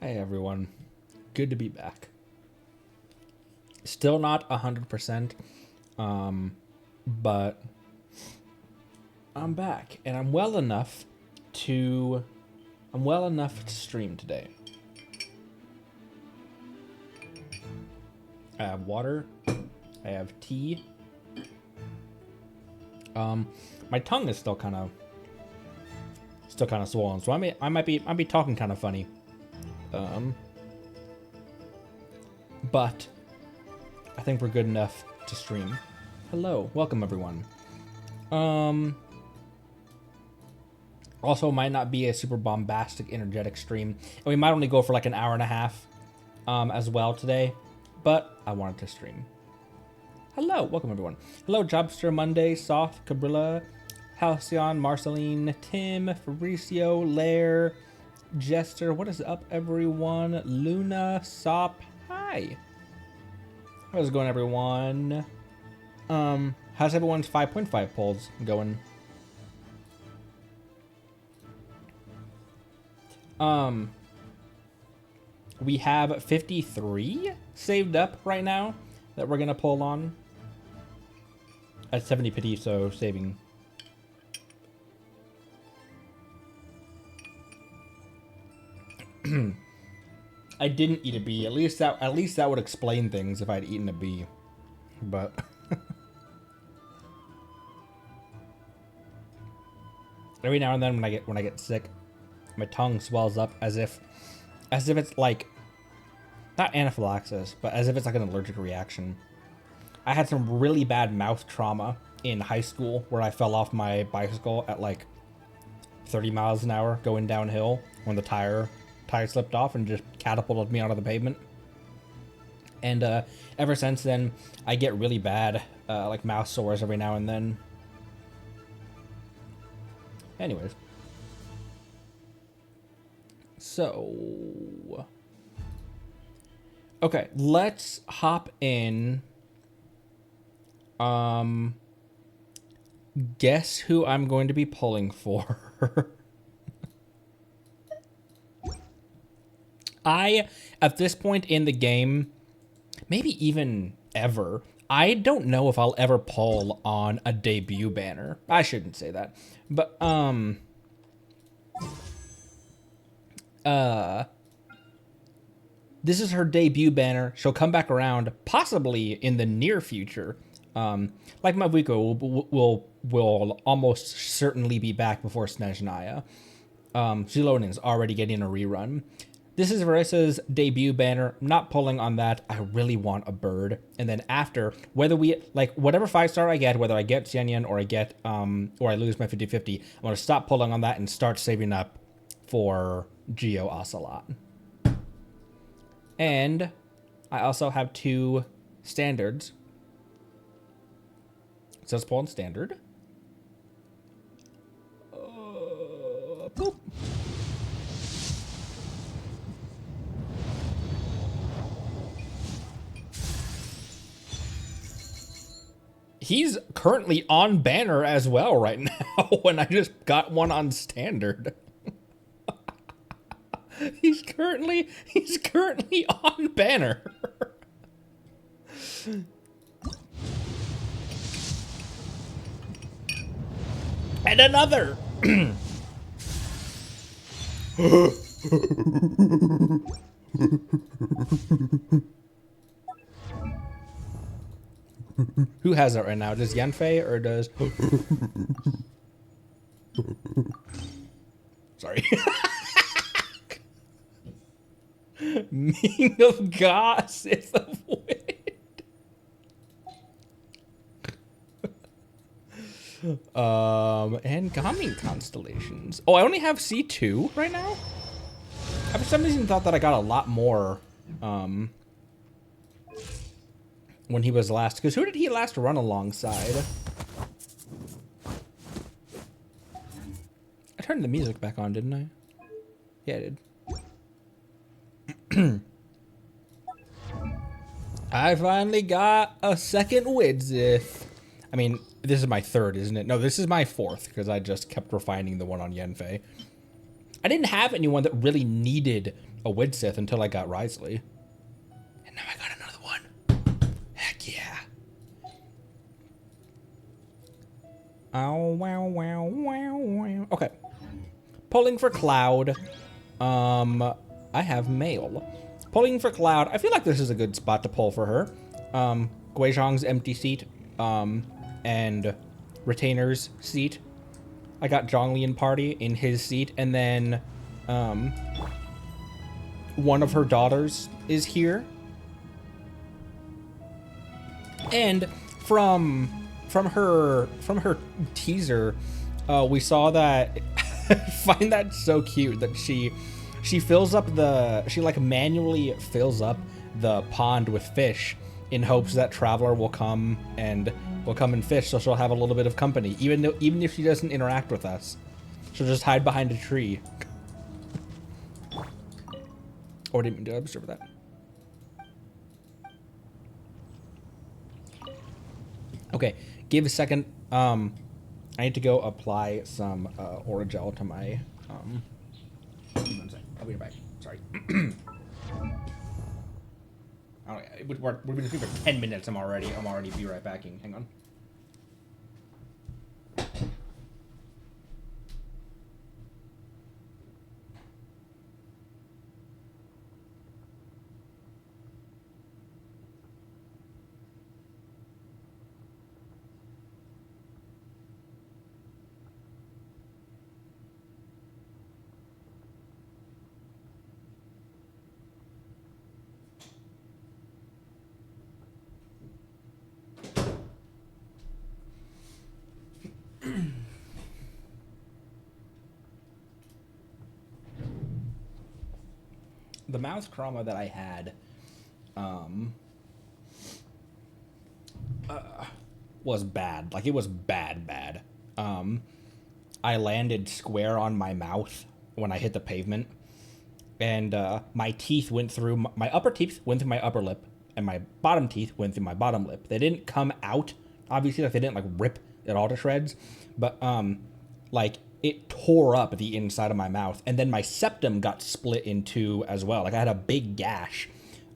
Hey everyone, good to be back. Still not 100%, but I'm back and I'm well enough to stream today. I have water, I have tea. My tongue is still kind of swollen, so I might be talking kind of funny. But I think we're good enough to stream. Hello, welcome everyone. Also might not be a super bombastic, energetic stream, and we might only go for like an hour and a half, as well today, but I wanted to stream. Hello, welcome everyone. Hello, Jobster Monday, Soft, Cabrilla, Halcyon, Marceline, Tim, Fabricio, Lair, Jester, what is up everyone? Luna, Sop, hi. How's it going everyone? How's everyone's 5.5 polls going? We have 53 saved up right now that we're gonna pull on. At 70 pity, so saving. I didn't eat a bee. At least that would explain things if I'd eaten a bee. But every now and then when I get sick, my tongue swells up as if it's like not anaphylaxis, but as if it's like an allergic reaction. I had some really bad mouth trauma in high school where I fell off my bicycle at like 30 miles an hour going downhill when the tire slipped off and just catapulted me onto the pavement. And ever since then, I get really bad like mouth sores every now and then. Anyways. So, okay, let's hop in. Guess who I'm going to be pulling for? At this point in the game, maybe even ever, I don't know if I'll ever pull on a debut banner. I shouldn't say that. But, this is her debut banner. She'll come back around possibly in the near future. Like Mavuko will almost certainly be back before Snezhnaya. Zilonin is already getting a rerun. This is Varissa's debut banner. I'm not pulling on that. I really want a bird. And then after, whether we, like, whatever 5-star I get, whether I get Xianyan or I get, or I lose my 50-50, I'm going to stop pulling on that and start saving up for Geo Ocelot. And I also have 2 standards. So let's pull on standard. Boop. He's currently on banner as well right now when I just got one on standard. He's currently on banner. And another. Who has that right now? Does Yanfei or does... Sorry. Meaning of gods is the wind. And Gaming constellations. Oh, I only have C2 right now? I for some reason thought that I got a lot more, when he was last, because who did he last run alongside? I turned the music back on, didn't I? Yeah, I did. I finally got a second Widzith. I mean, this is my 3rd, isn't it? No, this is my 4th, because I just kept refining the one on Yanfei. I didn't have anyone that really needed a Widsith until I got Risley. And now I got another one. Heck yeah. Oh, wow, wow, wow, wow. Okay. Pulling for Cloud. I have Mail. Pulling for Cloud. I feel like this is a good spot to pull for her. Guizhong's empty seat. And Retainer's seat. I got Zhonglian Party in his seat, and then one of her daughters is here. And from her teaser, we saw that I find that so cute that she fills up she like manually fills up the pond with fish in hopes that Traveler will come and fish, so she'll have a little bit of company, even if she doesn't interact with us. She'll just hide behind a tree. Or did I observe that? Okay, give a second. I need to go apply some Oragel to my. One second. I'll be right back. Sorry. We've been speaking for 10 minutes. I'm already be right back. Hang on. The mouth trauma that I had was bad. Like, it was bad. I landed square on my mouth when I hit the pavement, and my teeth went through my upper teeth went through my upper lip, and my bottom teeth went through my bottom lip. They didn't come out, obviously, like they didn't like rip it all to shreds, but like it tore up the inside of my mouth, and then my septum got split in two as well. Like I had a big gash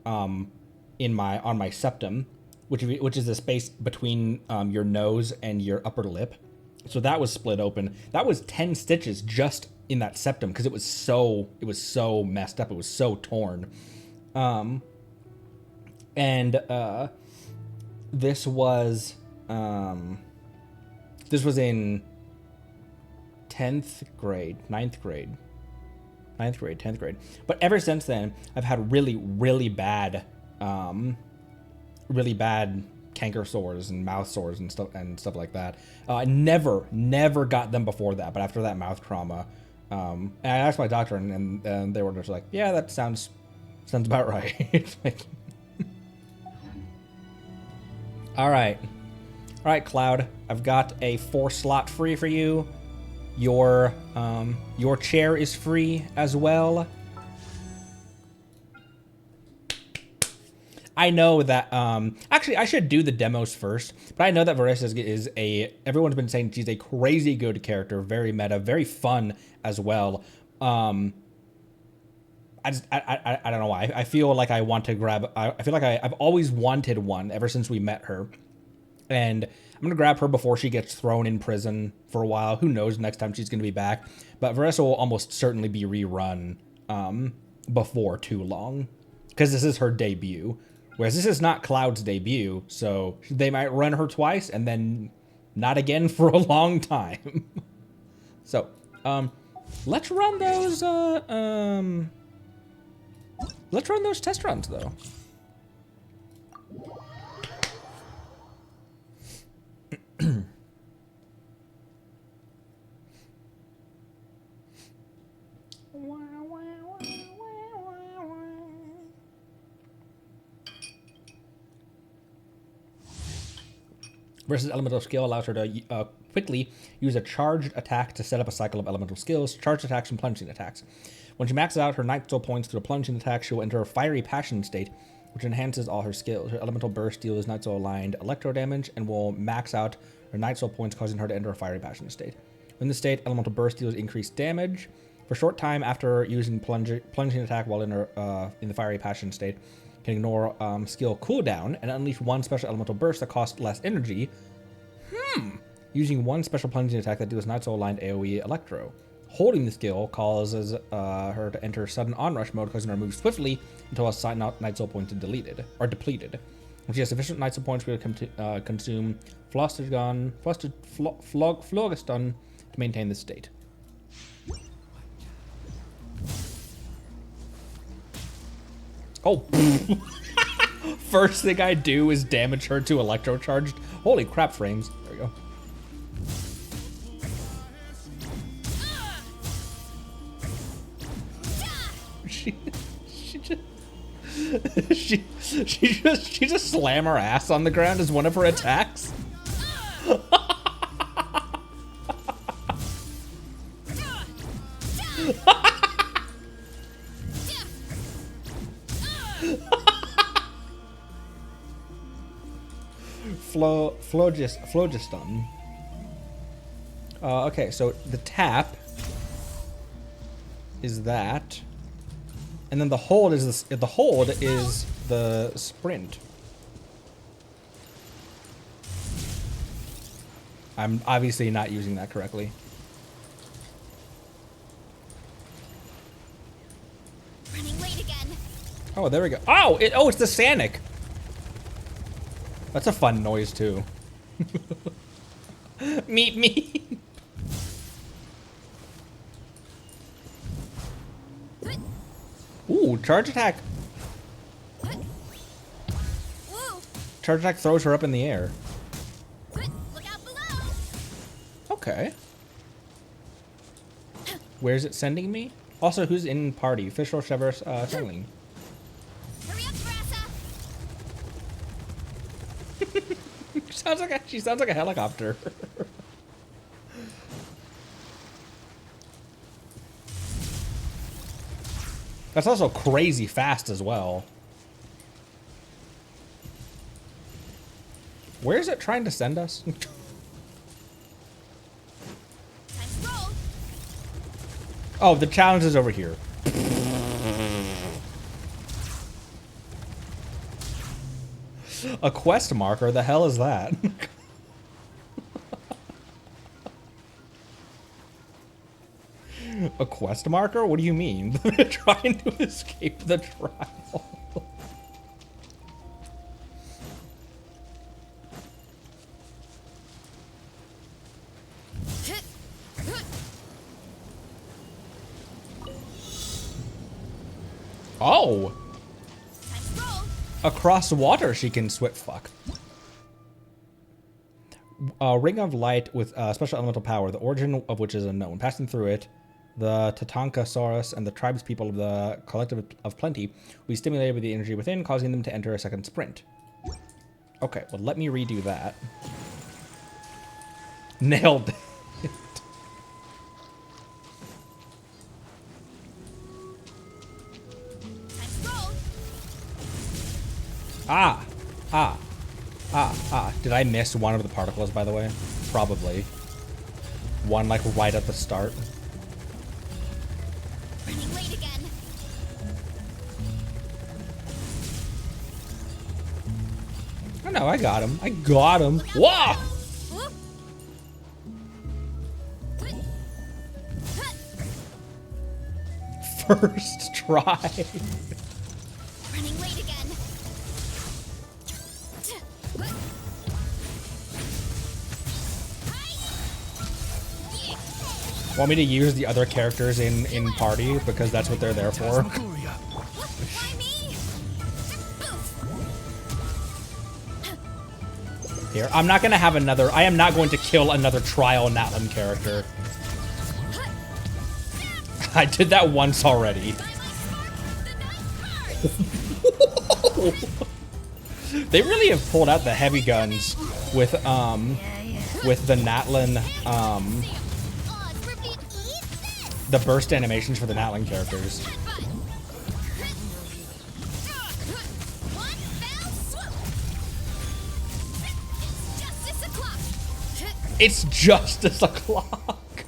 on my septum, which is the space between your nose and your upper lip. So that was split open. That was 10 stitches just in that septum because it was so messed up. It was so torn. This was in 10th grade, 9th grade, 10th grade. But ever since then, I've had really bad canker sores and mouth sores and stuff like that. I never got them before that, but after that mouth trauma, and I asked my doctor, and they were just like, yeah, that sounds about right. Like, all right, Cloud, I've got a 4 slot free for you. Your chair is free as well. I know that, actually, I should do the demos first, but I know that Verissa everyone's been saying she's a crazy good character, very meta, very fun as well. I don't know why. I feel like I want to grab, I feel like I've always wanted one ever since we met her. And I'm going to grab her before she gets thrown in prison for a while. Who knows next time she's going to be back. But Verissa will almost certainly be rerun before too long, because this is her debut. Whereas this is not Cloud's debut, so they might run her twice and then not again for a long time. So, let's run those test runs though. Versus elemental skill allows her to quickly use a charged attack to set up a cycle of elemental skills, charged attacks, and plunging attacks. When she maxes out her night soul points through a plunging attack, she will enter a fiery passion state, which enhances all her skills. Her elemental burst deals night soul aligned electro damage and will max out her night soul points, causing her to enter a fiery passion state. In this state, elemental burst deals increased damage For a short time after using plunging attack while in the fiery passion state, can ignore skill cooldown and unleash one special elemental burst that costs less energy. Using one special plunging attack that deals Night Soul aligned AoE Electro. Holding the skill causes her to enter sudden onrush mode, causing her to move swiftly until a Night Soul points are depleted. When she has sufficient Night Soul points, we will consume Phlogiston to maintain this state. Oh, first thing I do is damage her to Electro Charged. Holy crap, frames. There we go. She just slam her ass on the ground as one of her attacks. Phlogiston. Okay, so the tap is that, and then the hold is the sprint. I'm obviously not using that correctly. Running late again. Oh, there we go. Oh, it's the Sanic. That's a fun noise too. Meet me. Ooh, charge attack. Charge attack throws her up in the air. Look out below. Okay. Where's it sending me? Also, who's in party? Fischl, Shevers, Sengling. Hurry up, Brassa. She sounds like a helicopter. That's also crazy fast as well. Where is it trying to send us? Time to roll. Oh, the challenge is over here. A quest marker? The hell is that? A quest marker? What do you mean? They're trying to escape the trial. Oh! Time to roll. Across water she can fuck. Ring of Light with special elemental power, the origin of which is unknown. Passing through it, the Tatankasaurus and the tribespeople of the Collective of Plenty will be stimulated with the energy within, causing them to enter a second sprint. Okay, well, let me redo that. Nailed it. Time to roll. Did I miss one of the particles, by the way? Probably. One, like, right at the start. Running late again. Oh, no, I got him. I got him. Whoa! Whoop. First try. Running late again. Want me to use the other characters in party because that's what they're there for? Why me? Here, I'm not gonna have another. I am not going to kill another trial Natlan character. I did that once already. They really have pulled out the heavy guns with the Natlan the burst animations for the Natlan characters. It's Justice O'Clock.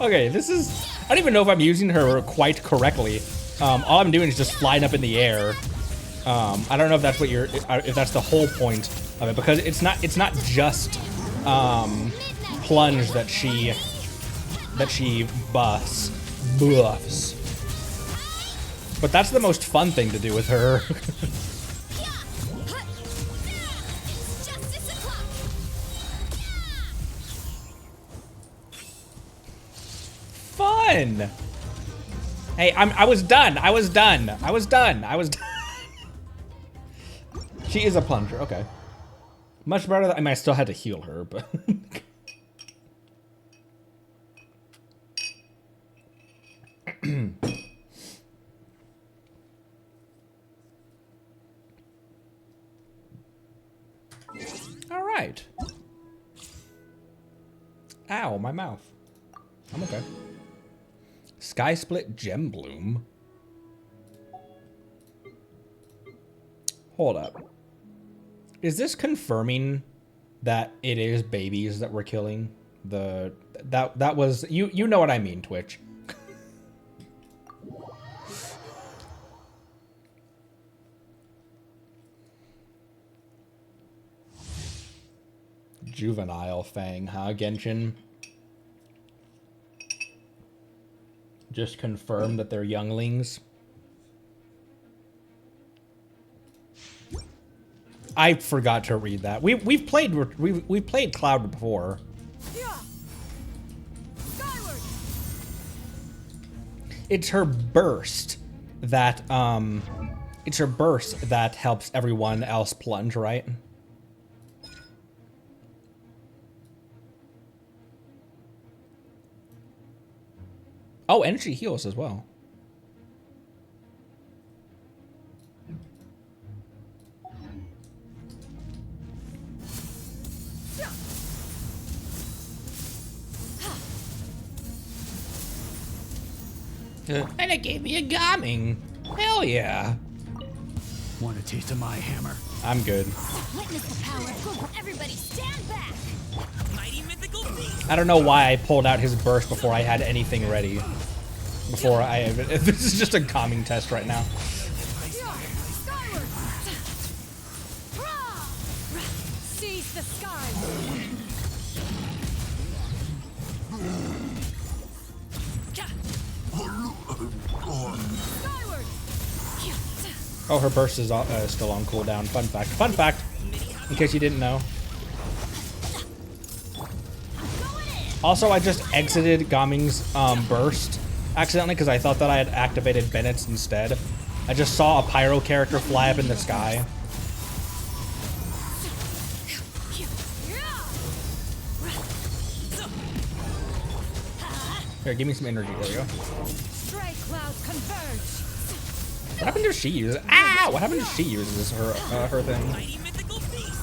Okay, this is... I don't even know if I'm using her quite correctly. All I'm doing is just flying up in the air. I don't know if that's what you're... if that's the whole point of it, because it's not just plunge that she buffs. But that's the most fun thing to do with her. Fun. Hey, I was done. I was done. She is a plunger. Okay. Much better than... I mean, I still had to heal her, but... All right. Ow, my mouth. I'm okay. Sky Split Gem Bloom. Hold up. Is this confirming that it is babies that we're killing? That was you know what I mean, Twitch. Juvenile Fang, huh, Genshin? Just confirm that they're younglings. I forgot to read that. We've played Cloud before. It's her burst that helps everyone else plunge, right? Oh, and she heals as well. And it gave me a Gaming. Hell yeah. Want a taste of my hammer? I'm good. Witness the power. Everybody stand back. Mighty mythical beast. I don't know why I pulled out his burst before I had anything ready. This is just a calming test right now. Seize the sky. Oh, her burst is still on cooldown. Fun fact. Fun fact. In case you didn't know. Also, I just exited Gaming's burst accidentally because I thought that I had activated Bennett's instead. I just saw a pyro character fly up in the sky. Here, give me some energy. There we go. Stray clouds converge. What happened to she use? Ah! What happened to she uses her her thing? Mighty mythical beast.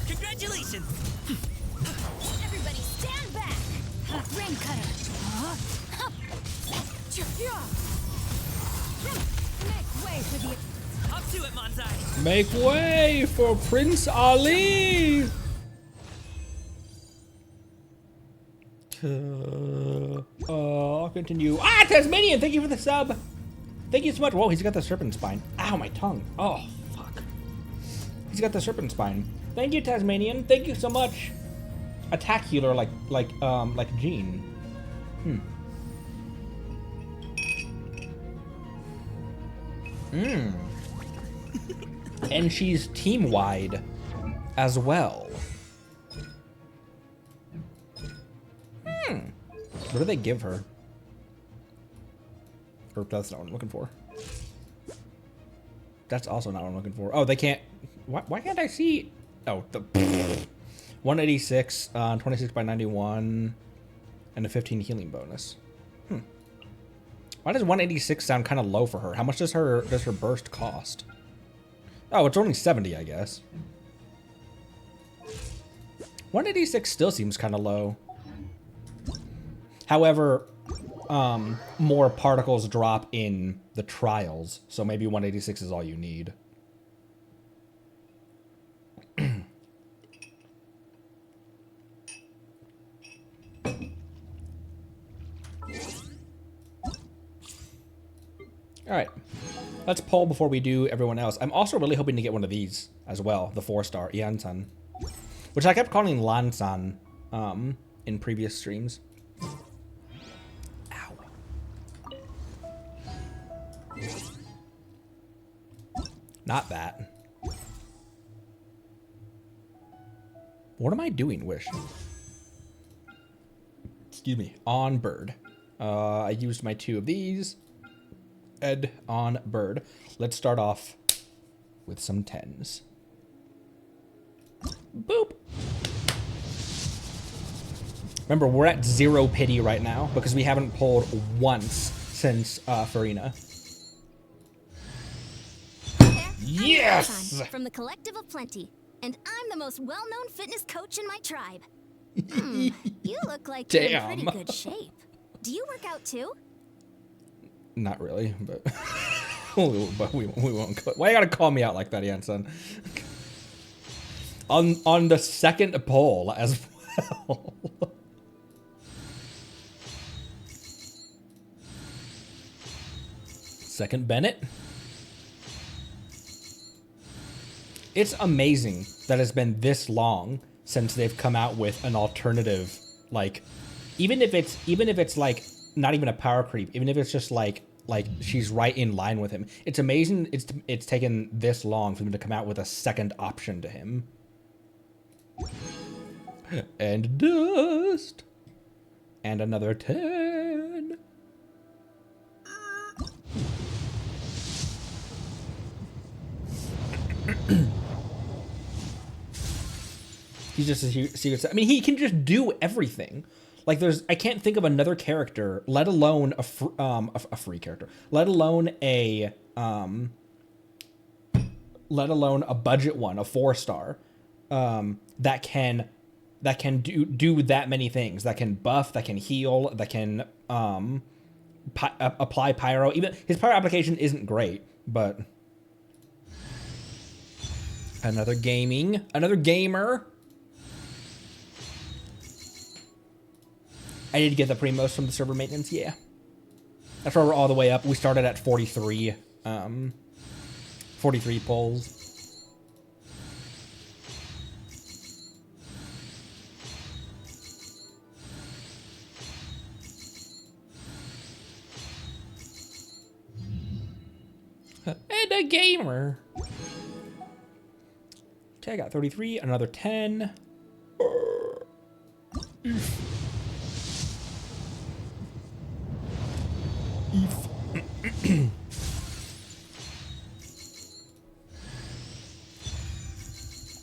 Congratulations. Everybody stand back. Rain cutter. Make way for the... Up to it, Manzai. Make way for Prince Ali! I'll continue. Ah, Tasmanian, thank you for the sub. Thank you so much. Whoa, he's got the serpent spine. Ow, my tongue. Oh, fuck. He's got the serpent spine. Thank you, Tasmanian. Thank you so much. Attack healer like Jean. And she's team-wide as well. What do they give her? Or that's not what I'm looking for. That's also not what I'm looking for. Oh, they can't... Why can't I see... Oh, the... 186, 26 by 91, and a 15 healing bonus. Why does 186 sound kind of low for her? How much does her burst cost? Oh, it's only 70, I guess. 186 still seems kind of low. However, more particles drop in the trials, so maybe 186 is all you need. All right. Let's poll before we do everyone else. I'm also really hoping to get one of these as well, the 4-star Ian-san, which I kept calling Lan-san in previous streams. Ow. Not that. What am I doing, Wish? Excuse me. On bird. I used my 2 of these. Ed on bird. Let's start off with some 10s. Boop. Remember, we're at 0 pity right now because we haven't pulled once since Farina. Yes! From the Collective of Plenty, and I'm the most well-known fitness coach in my tribe. You look like you're in pretty good shape. Do you work out too? Not really, but but we won't. Why you gotta call me out like that, Ian-san? on the second poll as well. Second Bennett. It's amazing that it's been this long since they've come out with an alternative, like, even if it's like not even a power creep, even if it's just like she's right in line with him. It's amazing it's taken this long for them to come out with a second option to him. And dust. And another 10. He's just a secret. I mean, he can just do everything. Like, I can't think of another character, let alone a free character, let alone a budget one, a 4-star, that can do that many things. That can buff, that can heal, that can apply pyro. Even his pyro application isn't great, but another gamer. I did get the Primos from the server maintenance, yeah. That's why we're all the way up. We started at 43, 43 polls. And a gamer. Okay, I got 33, another 10.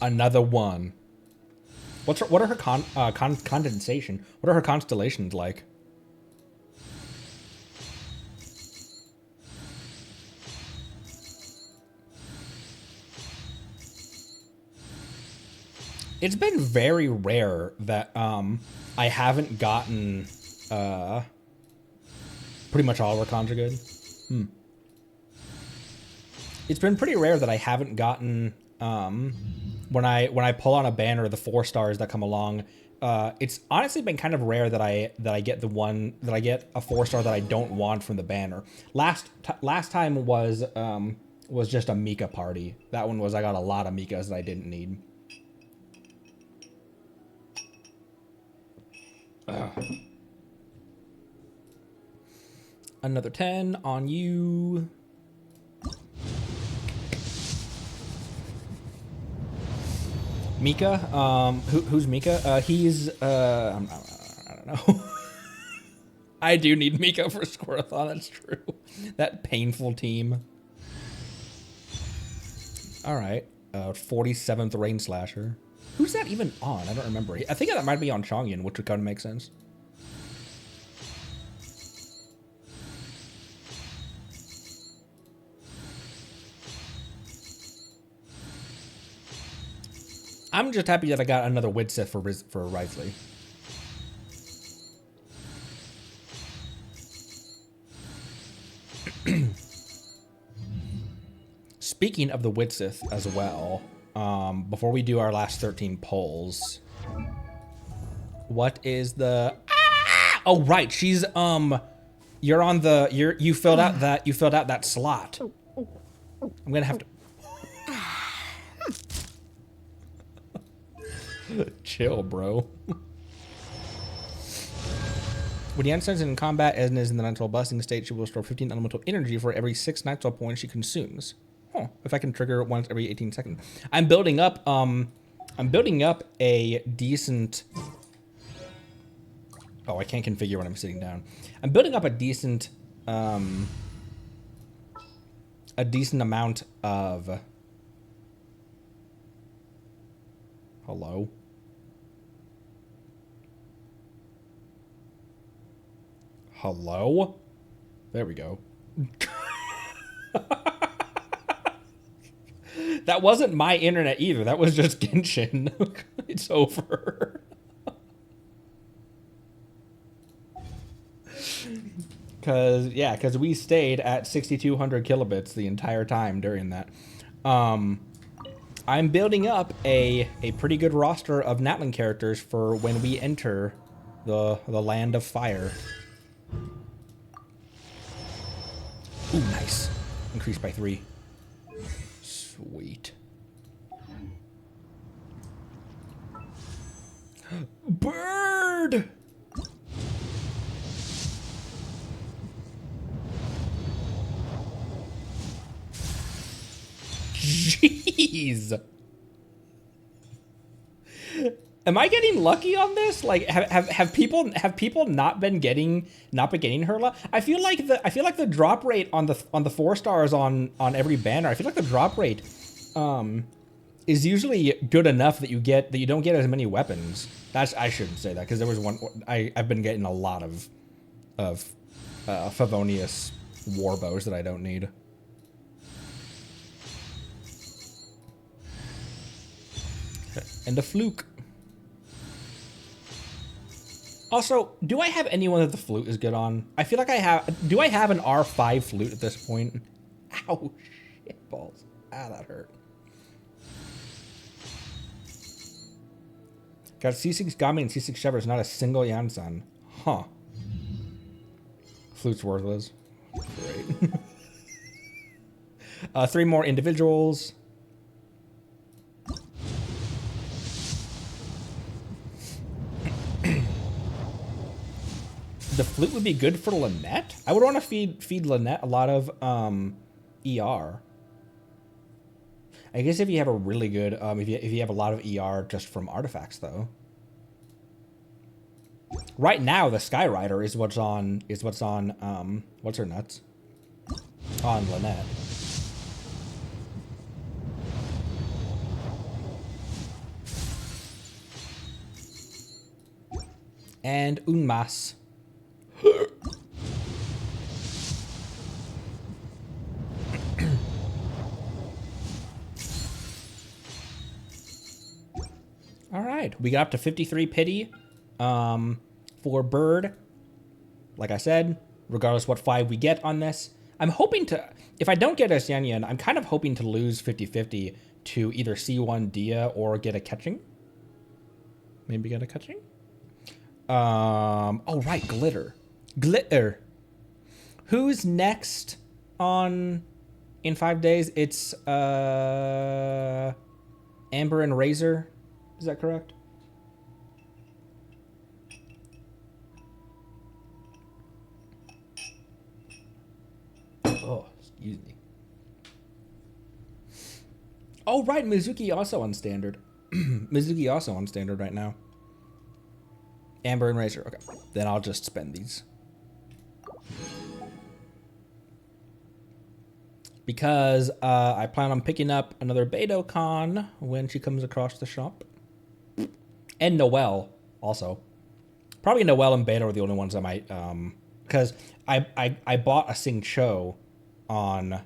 Another one. What are her condensation? What are her constellations like? It's been very rare that I haven't gotten pretty much all of her cons are good. It's been pretty rare that I haven't gotten when I pull on a banner the 4-stars that come along. It's honestly been kind of rare that I get a 4-star that I don't want from the banner. Last time was just a Mika party. That one was I got a lot of Mikas that I didn't need. Another 10 on you. Mika, who's Mika? He's I don't know. I do need Mika for Squirrelathon. That's true. That painful team. All right, 47th Rain Slasher. Who's that even on? I don't remember. I think that might be on Chongyan, which would kind of make sense. I'm just happy that I got another Widsith for Risley. Speaking of the Widsith as well, before we do our last 13 polls, what is the... Ah! Oh, right. She's You're on the you filled out that slot. I'm gonna have to chill, bro. When Yansen is in combat, Esna is in the nitrile busting state. She will store 15 elemental energy for every 6 nitrile points she consumes. Huh. If I can trigger it once every 18 seconds. I'm building up a decent. Oh, I can't configure when I'm sitting down. I'm building up a decent amount of. Hello. Hello? There we go. That wasn't my internet either. That was just Genshin. It's over. Cause we stayed at 6,200 kilobits the entire time during that. I'm building up a pretty good roster of Natlan characters for when we enter the land of fire. Ooh, nice. Increased by 3. Sweet. Bird! Jeez. Am I getting lucky on this? Like, have people not been getting her luck? I feel like the drop rate on the 4 stars on every banner. I feel like the drop rate is usually good enough that you don't get as many weapons. I shouldn't say that because there was one I've been getting a lot of Favonius warbows that I don't need. And a fluke. Also, do I have anyone that the flute is good on? I feel like I have. Do I have an R5 flute at this point? Ow, shit balls. Ah, that hurt. Got C6 Gami and C6 Shepherds, not a single Yansan. Huh. Flute's worthless. Great. 3 more individuals. The flute would be good for Lynette? I would want to feed Lynette a lot of ER. I guess if you have a really good if you have a lot of ER just from artifacts though. Right now the Skyrider is what's on what's her nuts? On Lynette. And Unmas. All right, we got up to 53 pity for Bird. Like I said, regardless what 5 we get on this, I'm hoping to, if I don't get a Yanyan, I'm kind of hoping to lose 50-50 to either C1 Dia or get a catching. Maybe get a catching? Oh, right, Glitter. Glitter. Who's next in 5 days? It's Amber and Razor. Is that correct? Oh, excuse me. Oh, right, Mizuki also on standard. Mizuki also on standard right now. Amber and Razor. Okay, then I'll just spend these. Because I plan on picking up another Beidou-Con when she comes across the shop. And Noelle also. Probably Noelle and Beidou are the only ones I might because I bought a Sing Cho on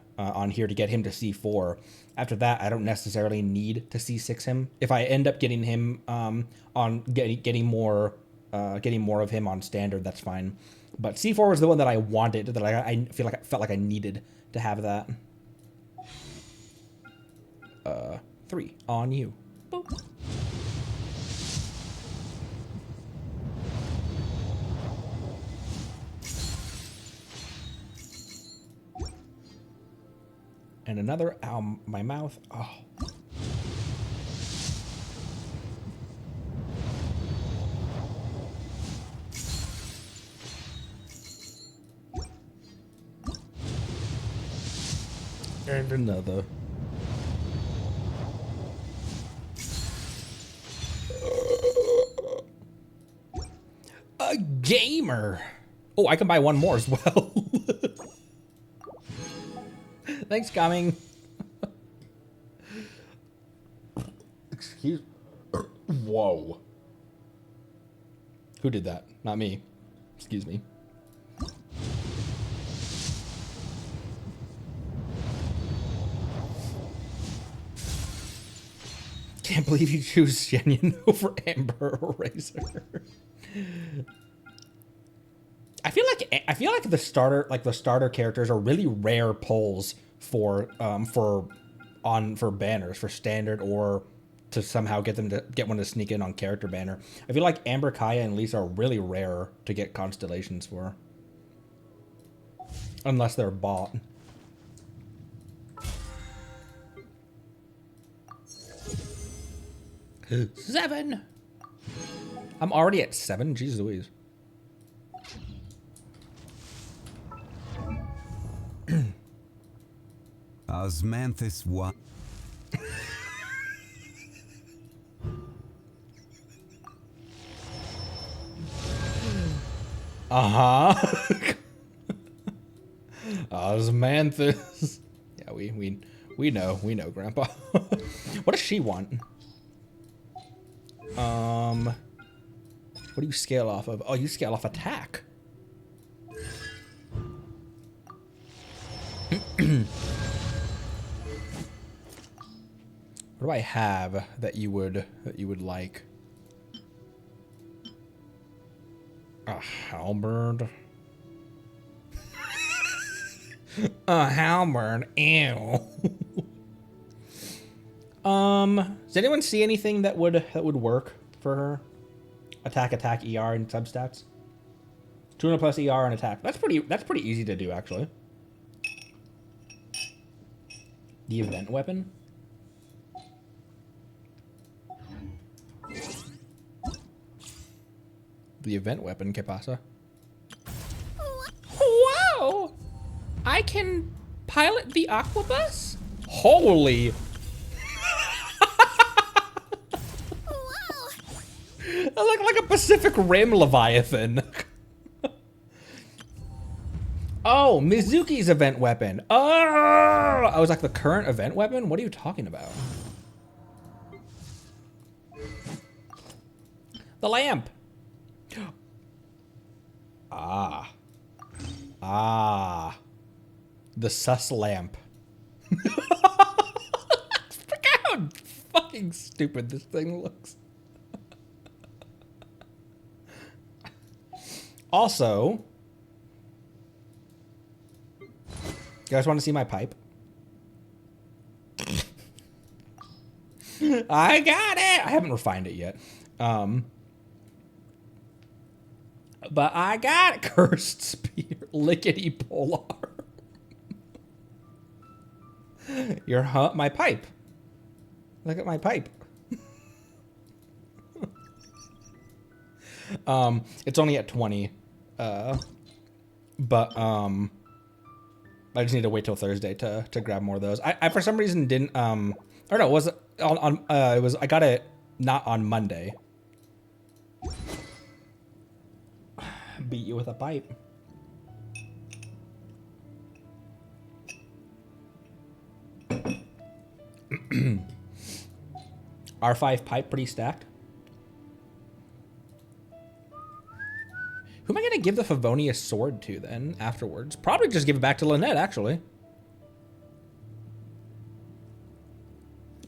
here to get him to C4. After that, I don't necessarily need to C6 him. If I end up getting him on getting more of him on standard, that's fine. But C4 was the one that I wanted, that I felt like I needed to have that. 3 on you. Boop. and another. Ow, my mouth. Oh. And another. A gamer. Oh, I can buy one more as well. Thanks, coming. Excuse. Whoa. Who did that? Not me. Excuse me. Can't believe you choose Shenyan over Amber or Razor. I feel like the starter characters are really rare pulls for banners for standard or to somehow get one to sneak in on character banner. I feel like Amber, Kaya, and Lisa are really rare to get constellations for, unless they're bought. Seven. I'm already at 7. Jeez Louise. Osmanthus what? Osmanthus. Yeah, we know, Grandpa. What does she want? What do you scale off of? Oh, you scale off attack. What do I have that you would like? A halberd. A halberd. Ew. Does anyone see anything that would work for her? Attack, ER, and substats. 200 plus ER and attack. That's pretty easy to do, actually. The event weapon. The event weapon, ¿qué pasa? Whoa! I can pilot the aquabus? Holy! I look like a Pacific Rim Leviathan. Oh, Mizuki's event weapon. Oh, I was like, the current event weapon? What are you talking about? The lamp. The sus lamp. Look how fucking stupid this thing looks. Also, you guys want to see my pipe? I got it! I haven't refined it yet. But I got it. Cursed spear. Lickety polar. My pipe. Look at my pipe. It's only at 20. But I just need to wait till Thursday to grab more of those. I for some reason didn't or no, it was it was I got it not on Monday. Beat you with a pipe. R5 pipe pretty stacked. Who am I gonna give the Favonius sword to then afterwards? Probably just give it back to Lynette, actually.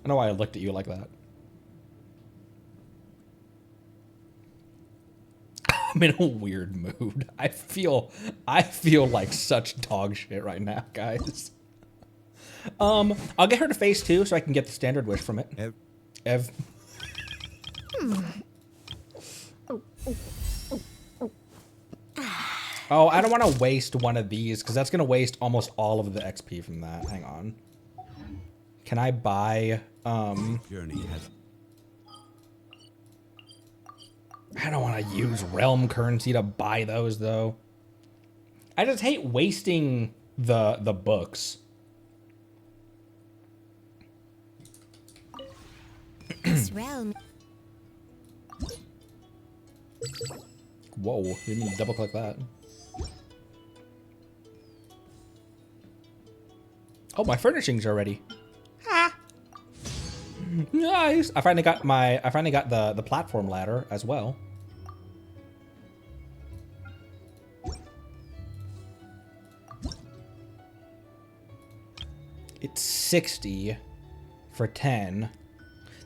I know why I looked at you like that. I'm in a weird mood. I feel like such dog shit right now, guys. I'll get her to phase 2 so I can get the standard wish from it. Ev. Oh, I don't want to waste one of these because that's going to waste almost all of the XP from that. Hang on. Can I buy, Journey has I don't want to use realm currency to buy those, though. I just hate wasting the books. This realm. Whoa, didn't mean to double click that. Oh, my furnishings are ready. Ha! Nice. I finally got the platform ladder as well. It's 60 for 10.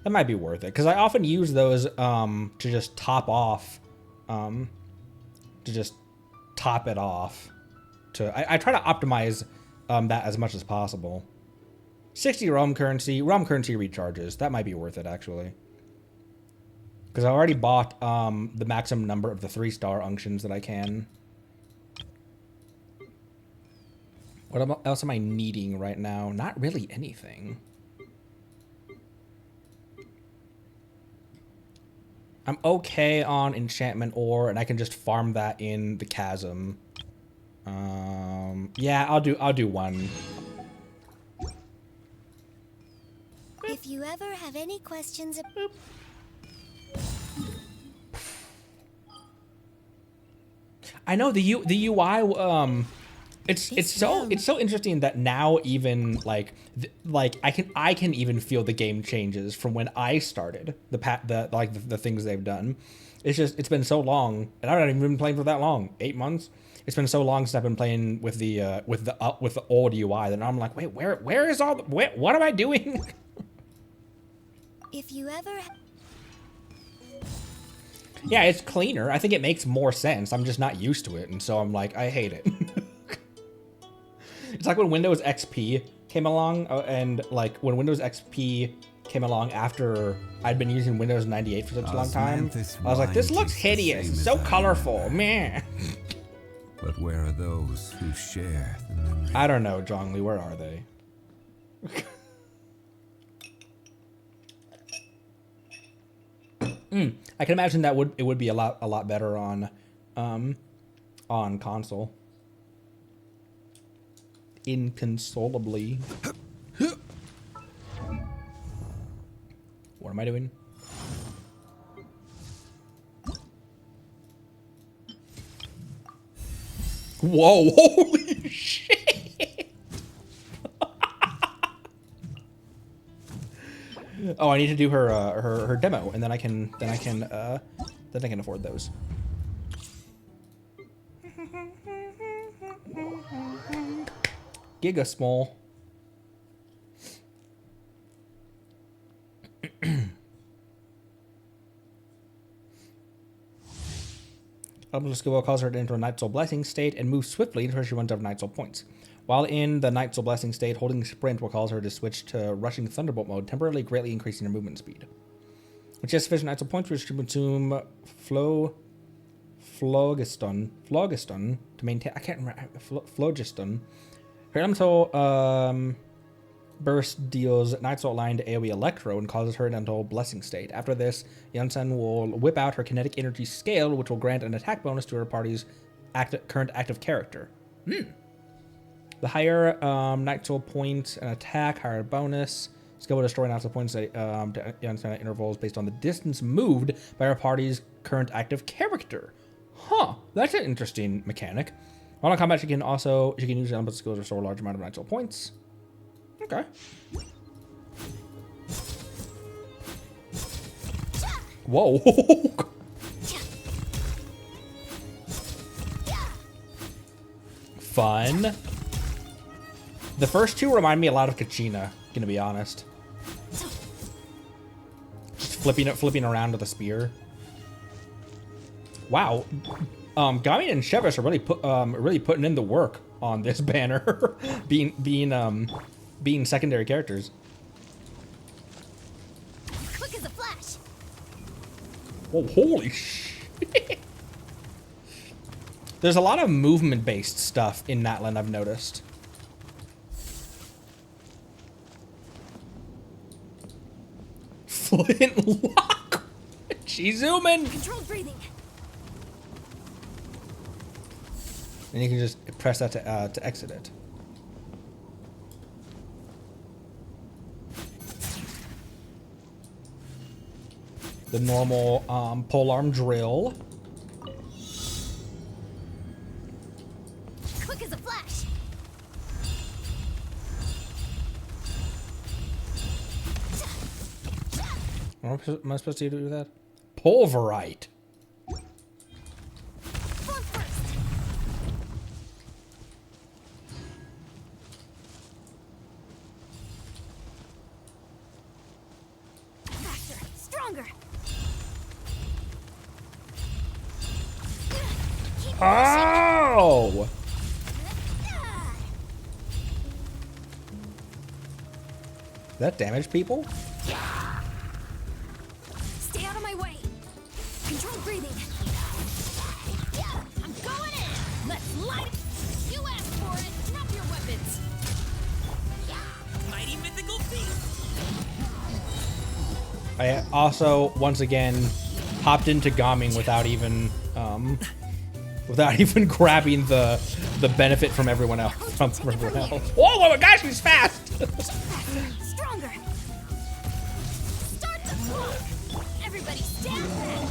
That might be worth it because I often use those to just top off, to just top it off. I try to optimize that as much as possible. 60 realm currency recharges. That might be worth it actually. Because I already bought the maximum number of the 3-star unctions that I can. What else am I needing right now? Not really anything. I'm okay on enchantment ore, and I can just farm that in the chasm. Yeah, I'll do one. If you ever have any questions, I know the UI. It's so interesting that now even like I can even feel the game changes from when I started the things they've done. It's been so long, and I've not even been playing for that long. 8 months. It's been so long since I've been playing with the old UI that I'm like, wait, where is all the, what am I doing? if you ever. Yeah, it's cleaner. I think it makes more sense. I'm just not used to it, and so I'm like, I hate it. It's like when Windows XP came along, and like when Windows XP came along after I'd been using Windows 98 for such a long time. I was like, this looks hideous. It's so colorful, man. But where are those who share the memory? I don't know, Zhongli. Where are they? I can imagine that it would be a lot better on console. Inconsolably. What am I doing? Whoa! Holy shit! Oh, I need to do her demo, and then I can afford those. Giga small. Obelisk will cause her to enter a Night Soul Blessing state and move swiftly until she runs out of Night Soul points. While in the Night Soul Blessing state, holding Sprint will cause her to switch to Rushing Thunderbolt mode, temporarily greatly increasing her movement speed. When she has sufficient Night Soul points, she can consume Phlogiston to maintain. I can't remember. Phlogiston. Her elemental burst deals Night Soul line to AoE Electro and causes her into Blessing state. After this, Yunsen will whip out her kinetic energy scale, which will grant an attack bonus to her party's current active character. The higher Night Soul points an attack, higher bonus. Skill will destroy Night Soul points to Yunsen at intervals based on the distance moved by her party's current active character. Huh, that's an interesting mechanic. While in combat, she can use element skills to restore a large amount of Night Soul points. Okay. Whoa. Fun. The first two remind me a lot of Kachina, gonna be honest. Just flipping around with a spear. Wow. Gami and Shevish are really putting in the work on this banner, being secondary characters. Quick as a flash. Whoa, holy shit. There's a lot of movement-based stuff in Natlan, I've noticed. Flintlock. She's zooming. Controlled breathing. And you can just press that to exit it. The normal polearm drill. Quick as a flash. What am I supposed to do with that? Pulverite. Bump first. Faster, stronger. Keep pushing. Oh! That damage people? Stay out of my way. Controlled breathing. I'm going in. Let's light it. You asked for it. Drop your weapons. Mighty mythical beast. I also, once again, hopped into Gaming without even grabbing the benefit from everyone else. From everyone else. Oh my gosh, he's fast! Stronger. Start the clock. Everybody stand back.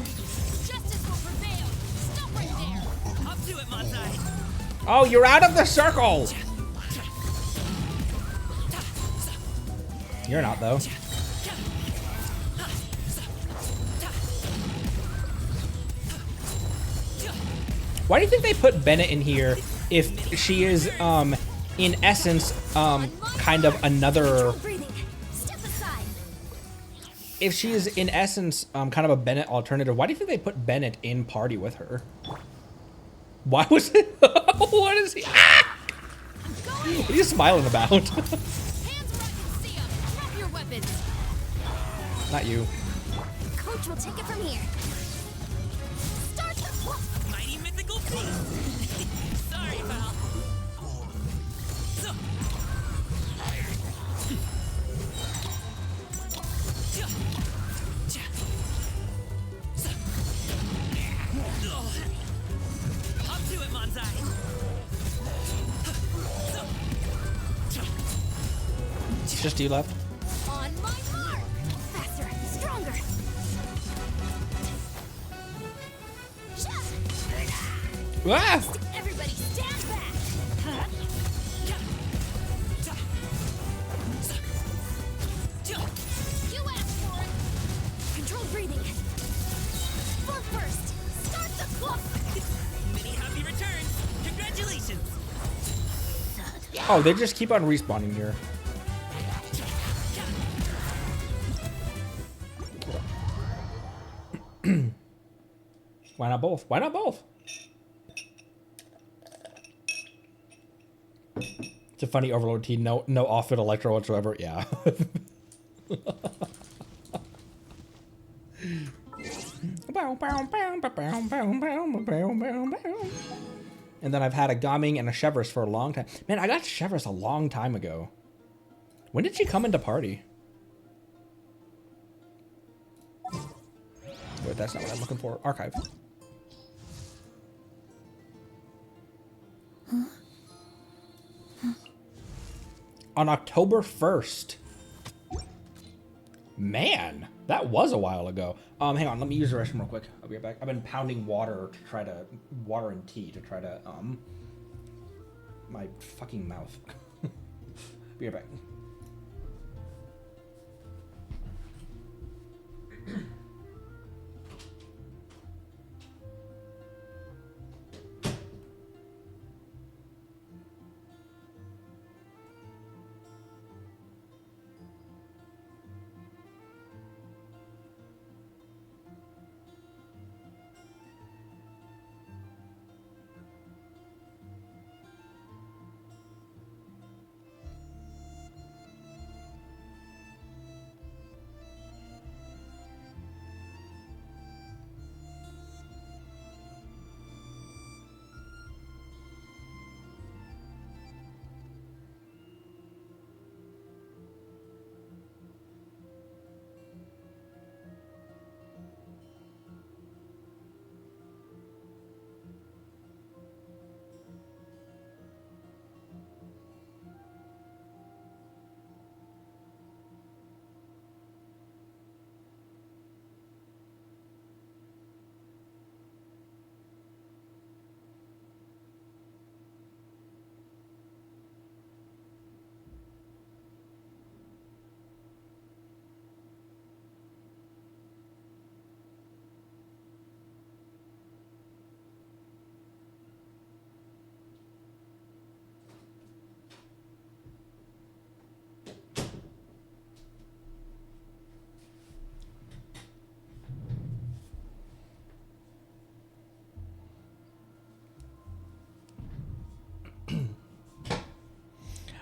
Justice will prevail. Stop right there. Up to it, Montai. Oh, you're out of the circle! You're not, though. Why do you think they put Bennett in here if she is, in essence, kind of another... Breathing. Step aside. If she is, in essence, kind of a Bennett alternative, why do you think they put Bennett in party with her? Why was it... What is he... Ah! What are you smiling about? Hands where I can see 'em. Drop your weapons. Not you. Coach will take it from here. Start the clock. Mighty mythical beast. Sorry, pal. Up to it, Montai. It's just you left. On my mark. Faster, stronger. Ah! Everybody stand back. You asked for it. Controlled breathing. Bump first. Start the clock. Many happy returns. Congratulations. Oh, they just keep on respawning here. Why not both? Why not both? It's a funny Overlord team. No off-fit Electro whatsoever. Yeah. And then I've had a Gaming and a Chevrolet for a long time. Man, I got Chevrolet a long time ago. When did she come into party? Wait, that's not what I'm looking for. Archive. On October 1st. Man, that was a while ago. Hang on, let me use the restroom real quick. I'll be right back. I've been pounding water and tea to try to, my fucking mouth. Be right back.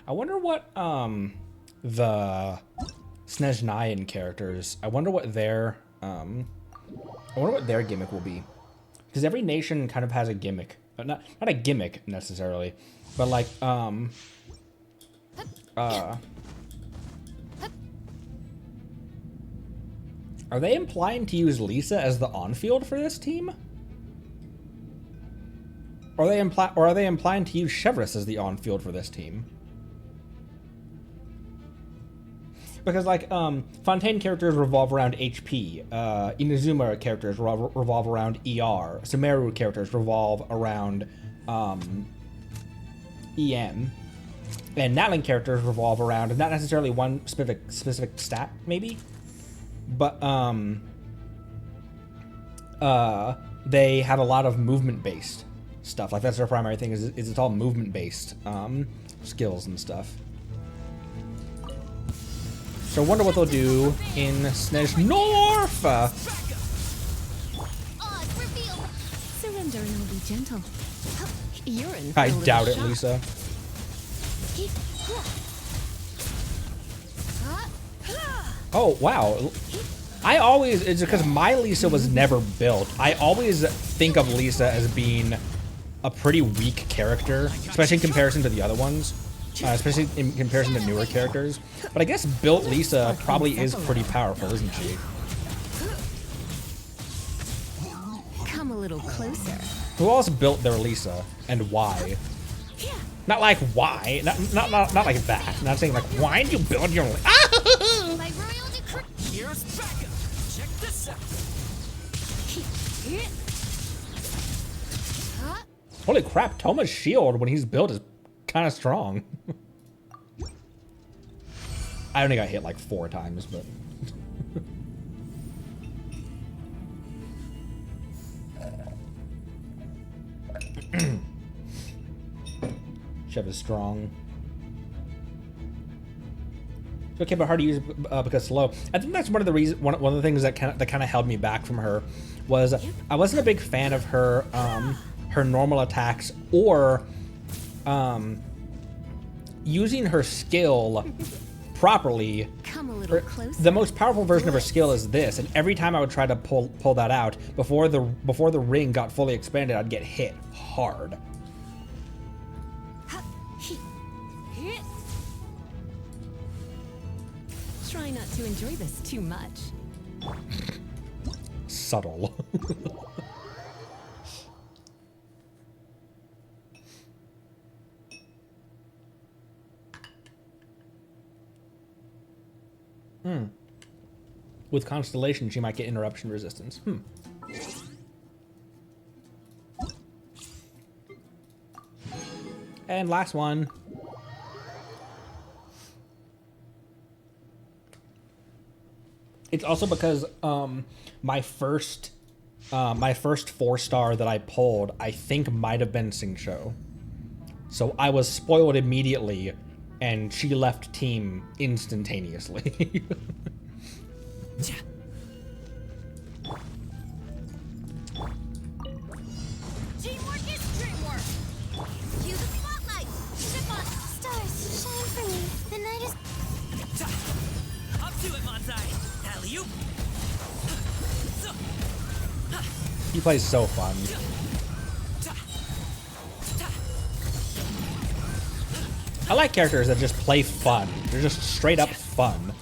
I wonder what the Snezhnayan characters. I wonder what their gimmick will be, because every nation kind of has a gimmick. Not a gimmick necessarily, but like are they implying to use Lisa as the on-field for this team? Or are they implying to use Chevrolet as the on-field for this team? Because like Fontaine characters revolve around HP, Inazuma characters revolve around ER, Sumeru characters revolve around EM, and Natlan characters revolve around not necessarily one specific stat maybe, but they have a lot of movement based stuff. Like that's their primary thing is it's all movement based skills and stuff. So I wonder what they'll do in Snezhnorf. Surrender and I'll be gentle. You're in. I doubt it, Lisa. Oh wow. It's because my Lisa was never built. I always think of Lisa as being a pretty weak character, especially in comparison to the other ones. Especially in comparison to newer characters. But I guess built Lisa probably is pretty powerful, isn't she? Come a little closer. Who else built their Lisa and why? Not like why, not like that. Not saying like why did you build your Lisa? My royal decree. Here's backup. Check this out. Holy crap, Toma's shield when he's built is kind of strong. I only got hit like 4 times, but Chev is strong. It's okay, but hard to use because slow. I think that's one of the reasons. One of the things that kind of held me back from her was I wasn't a big fan of her her normal attacks or using her skill properly. Come a little closer. The most powerful version of her skill is this, and every time I would try to pull that out before the ring got fully expanded, I'd get hit hard. Try not to enjoy this too much. Subtle. With Constellation, she might get interruption resistance. And last one. It's also because my first 4-star that I pulled, I think might have been Singshou. So I was spoiled immediately, and she left team instantaneously. Teamwork is dreamwork. Cue the spotlight. Step on. Stars, shine for me. The night is. Up to it, Manzai. Alley-oop. He plays so fun. I like characters that just play fun. They're just straight up fun.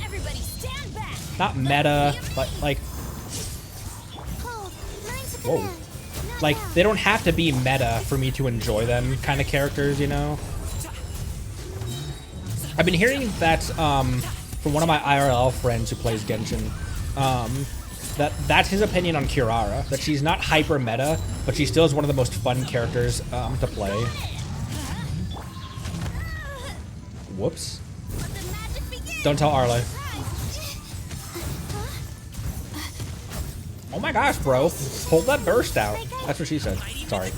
Everybody stand back. Not meta, but like, Hold. Mine's a whoa. command. Not Like, now. they don't have to be meta for me to enjoy them kind of characters, you know? I've been hearing that from one of my IRL friends who plays Genshin, that's his opinion on Kirara, that she's not hyper meta, but she still is one of the most fun characters to play. Whoops. Let the magic begin. Don't tell Arlo. Oh my gosh, bro. Pull that burst out. That's what she said. Sorry.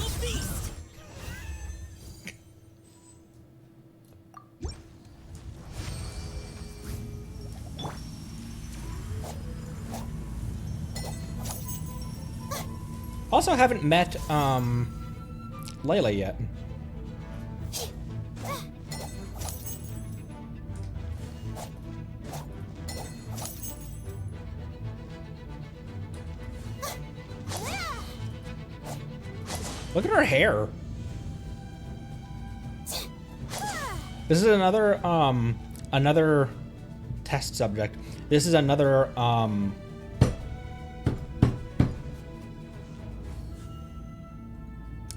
Also haven't met Layla yet. Look at her hair. This is another another test subject. This is another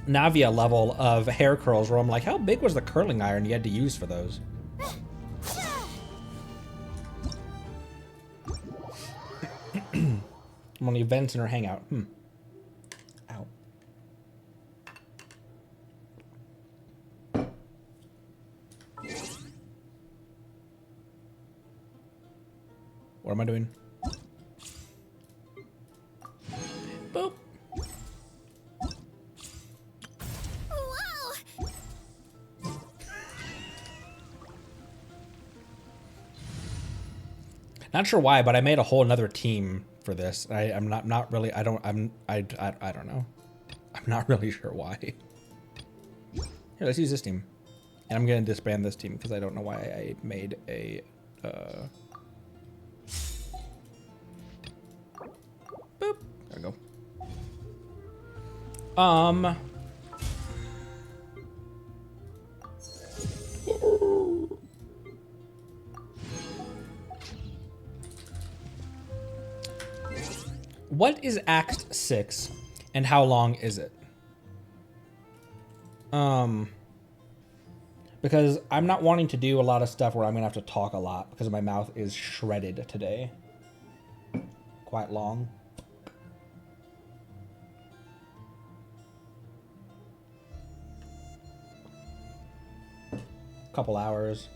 Navia level of hair curls where I'm like, how big was the curling iron you had to use for those? I'm on the events in her hangout. Ow. What am I doing? Boop. Whoa! Not sure why, but I made a whole another team for this. I'm not really. I don't know. I'm not really sure why. Here, let's use this team, and I'm gonna disband this team because I don't know why I made a. Boop. There we go. What is Act 6 and how long is it? Because I'm not wanting to do a lot of stuff where I'm gonna have to talk a lot because my mouth is shredded today. Quite long. Couple hours.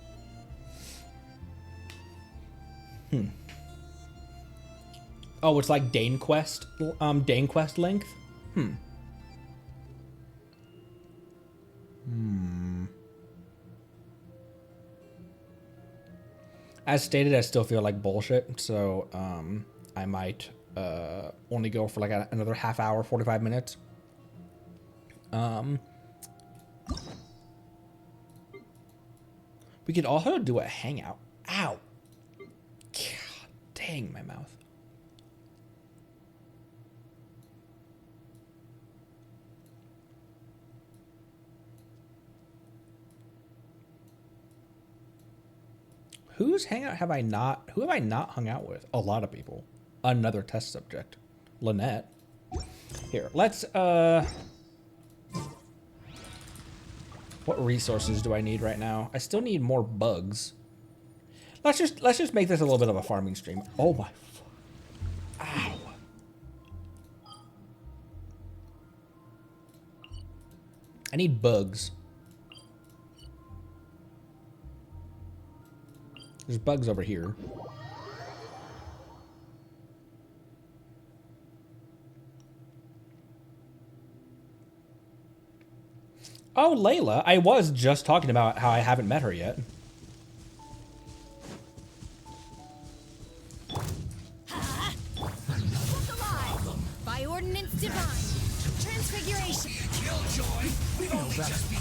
Oh, it's like Dane Quest length? As stated, I still feel like bullshit, so I might only go for like another half hour, 45 minutes. We could also do a hangout. Ow. God, dang my mouth. Whose hangout have I not? Who have I not hung out with? A lot of people. Another test subject. Lynette. Here, let's what resources do I need right now? I still need more bugs. Let's just make this a little bit of a farming stream. Oh my. Ow. I need bugs. There's bugs over here. Oh, Layla. I was just talking about how I haven't met her yet. By ordinance divine. Transfiguration. Killjoy. We don't just be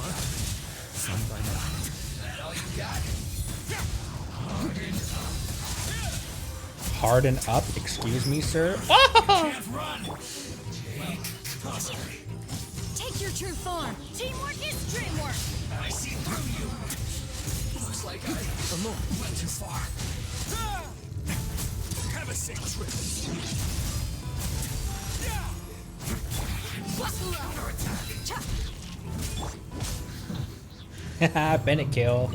son by night. Is that all you got? Harden up, excuse me, sir. Can't run. Take your true form. Teamwork is dreamwork. I see through you. Looks like I went too far. Have a sick trip. Haha, Bennett kill.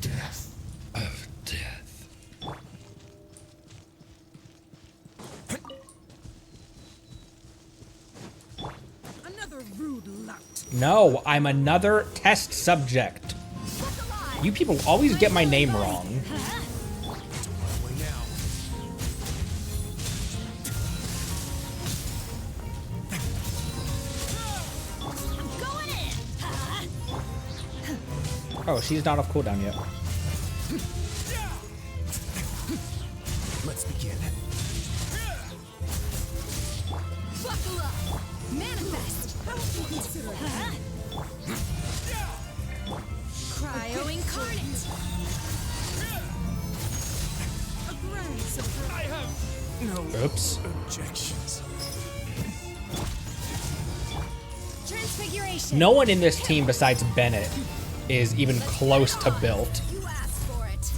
Death. Of death. Another rude lout. No, I'm another test subject. You people always get my name wrong. Oh, she's not off cooldown yet. Let's begin. Buckle up. Manifest. How would you consider it? Cryo incarnate. A grand surprise. I have no Oops. objections. Transfiguration. No one in this team besides Bennett is even close to built. You asked for it.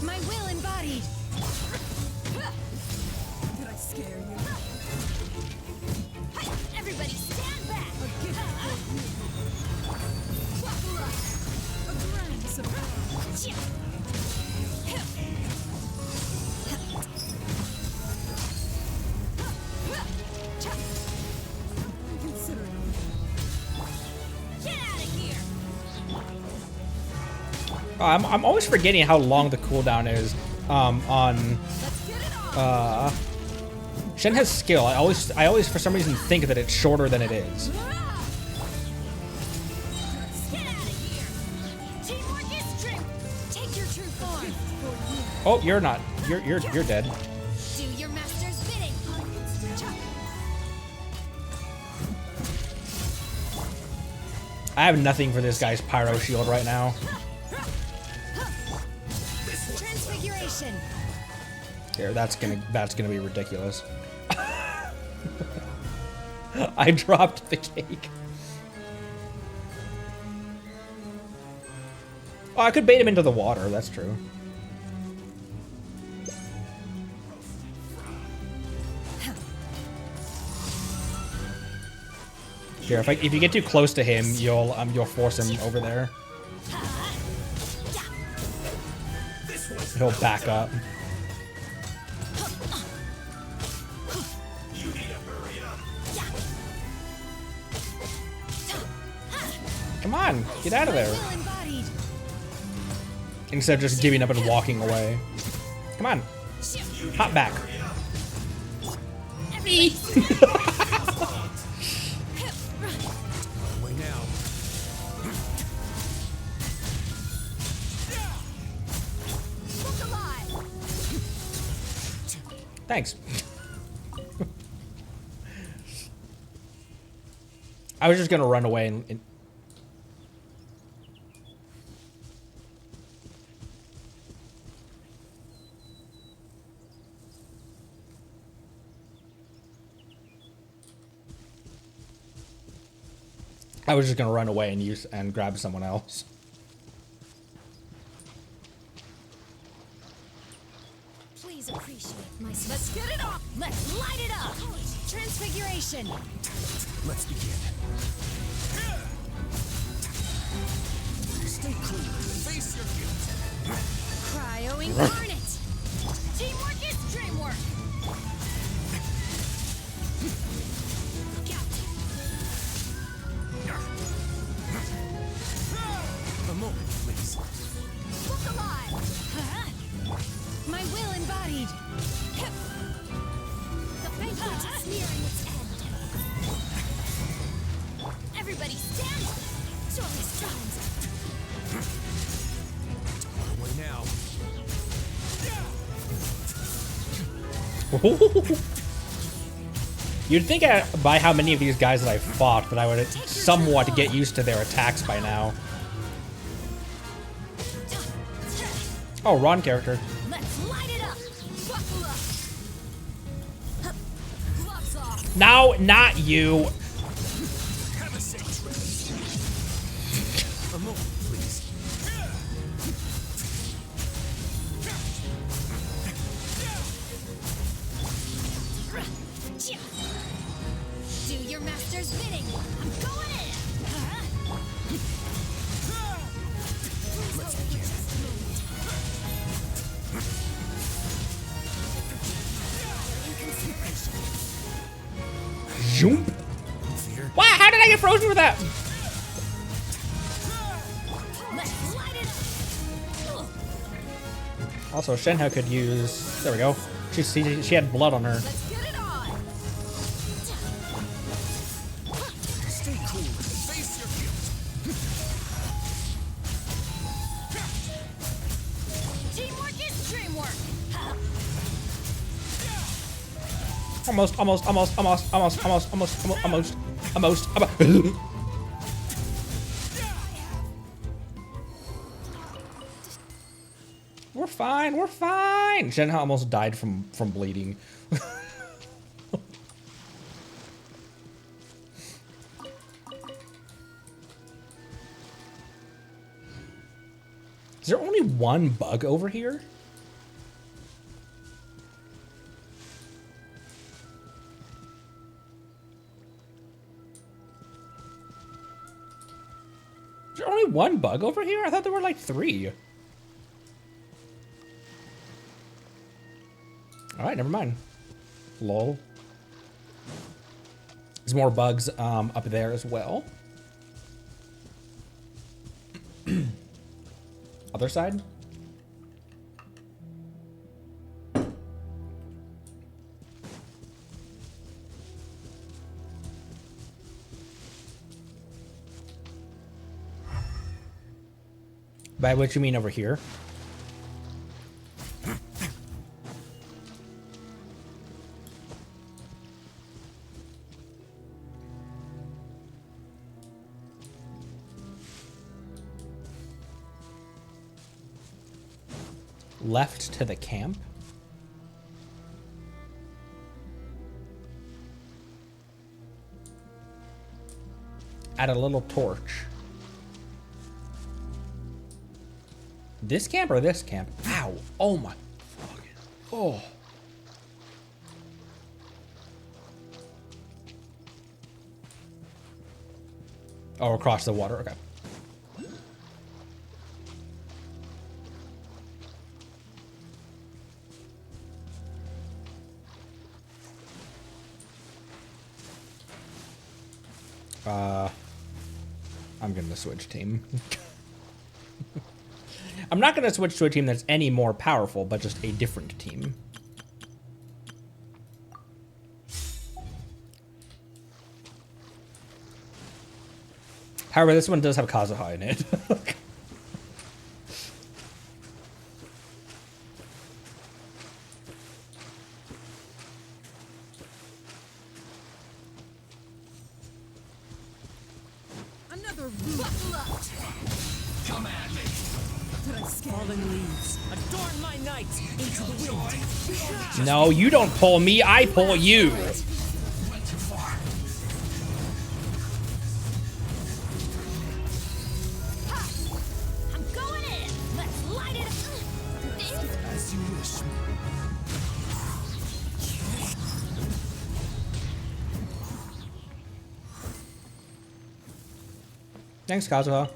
My will embodied. Did I scare you? Everybody stand back. A gift for you. A grand surprise. Consider it. Get out of here. I'm always forgetting how long the cooldown is on Let's get it on. Shen has skill. I always for some reason think that it's shorter than it is. Get out of here. Teamwork is strength. Take your true form. Oh, you're not. You're dead. Do your master's bidding. I have nothing for this guy's pyro shield right now. Transfiguration. Here, that's gonna be ridiculous. I dropped the cake. Oh, I could bait him into the water. That's true. Here, if you get too close to him, you'll force him over there. He'll back up. Come on, get out of there. Will embodied. Instead of just giving up and walking away. Come on, hop back. Me. Way now. Look alive. Thanks. I was just gonna run away and use and grab someone else. Please appreciate my. Let's get it off. Let's light it up. Transfiguration. Let's begin. Stay clean. Face your guilt. Cryo incarnate. Teamwork is dreamwork. Look out. A moment, please. Look alive. My will embodied. The banquet is nearing its end. Everybody stand up. Surely strides. Way now. You'd think by how many of these guys that I fought that I would somewhat get used to their attacks by now. Oh, Ron character. Let's light it up. Buckle up. Gloves off. No, not you. Have a safe trip. A moment, please. Do your master's bidding. I'm going in. Let's begin. Zoom. Fear. Wow, how did I get frozen with that? Let's light it up. Also, Shenhe could use. There we go. She had blood on her. Let's get it on. Stay cool and face your guilt. Teamwork is dreamwork. Almost. We're fine. We're fine. Shenhe almost died from bleeding. Is there only one bug over here? Is there only one bug over here? I thought there were like 3. Alright, never mind. Lol. There's more bugs up there as well. Other side? By what you mean over here? Left to the camp? Add a little torch. This camp or this camp? Ow. Oh my fucking. Oh. Oh, across the water. Okay. I'm gonna switch team. I'm not gonna switch to a team that's any more powerful, but just a different team. However, this one does have Kazuha in it. Another root. Come at me. Did I scare Fallen leaves, adorn my night into the wind. No, you don't pull me, I pull you. Went too far. I'm going in. Let's light it up. As you wish. Thanks, Kazuha.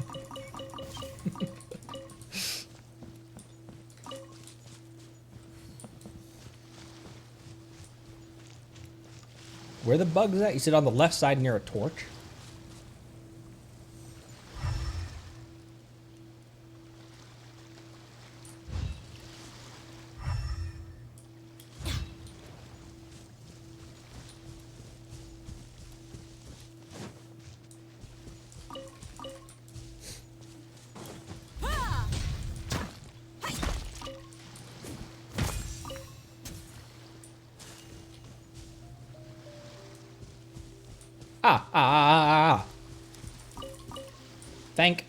Where the bug's at? You sit on the left side near a torch. Thank.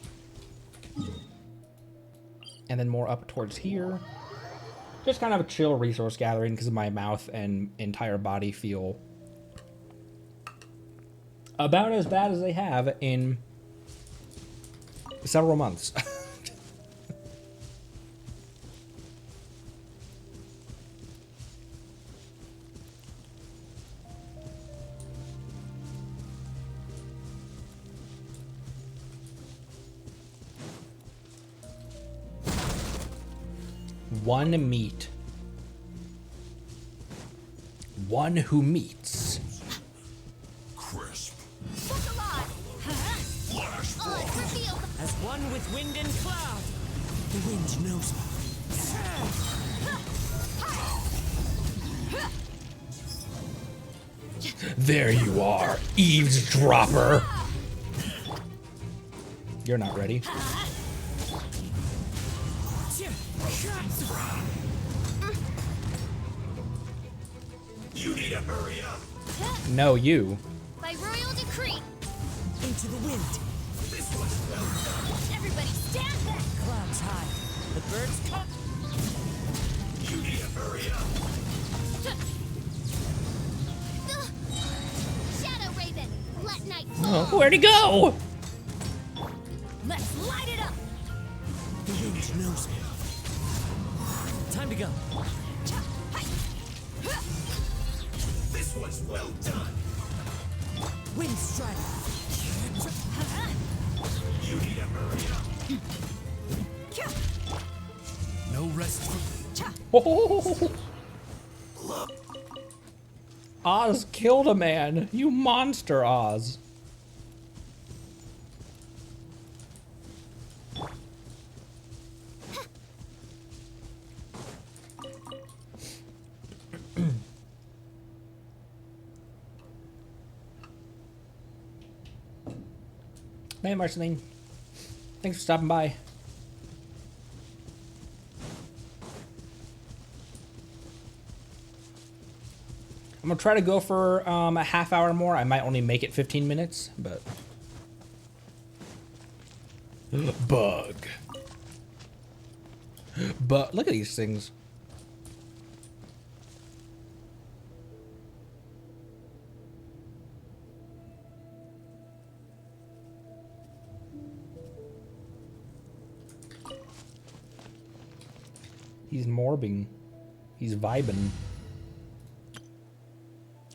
And then more up towards here. Just kind of a chill resource gathering because my mouth and entire body feel about as bad as they have in several months. One meet. One who meets. Crisp. Look alive. Flash. Oh, it's revealed. As one with wind and cloud, the wind knows me. There you are, eavesdropper. You're not ready. You need to hurry up. No, you. By royal decree, Into the wind, This was well done. everybody stand back. clouds high, the birds come. Where'd he go? Let's light it up. The wind knows me. Time to go. This was well done. Wind strike. You need to hurry up. No rest for Oz killed a man. You monster, Oz. Hey, Marceline. Thanks for stopping by. I'm gonna try to go for a half hour more. I might only make it 15 minutes, but bug. But look at these things. He's morbing. He's vibing.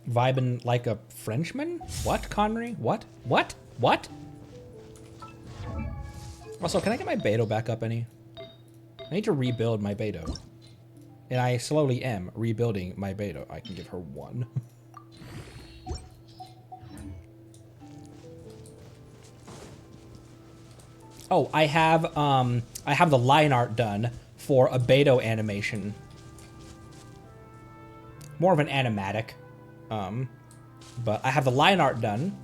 Vibing like a Frenchman? What, Connery? What? What? What? Also, can I get my Beto back up any? I need to rebuild my Beto. And I slowly am rebuilding my Beto. I can give her 1. Oh, I have the line art done for a Beto animation. More of an animatic. But I have the line art done.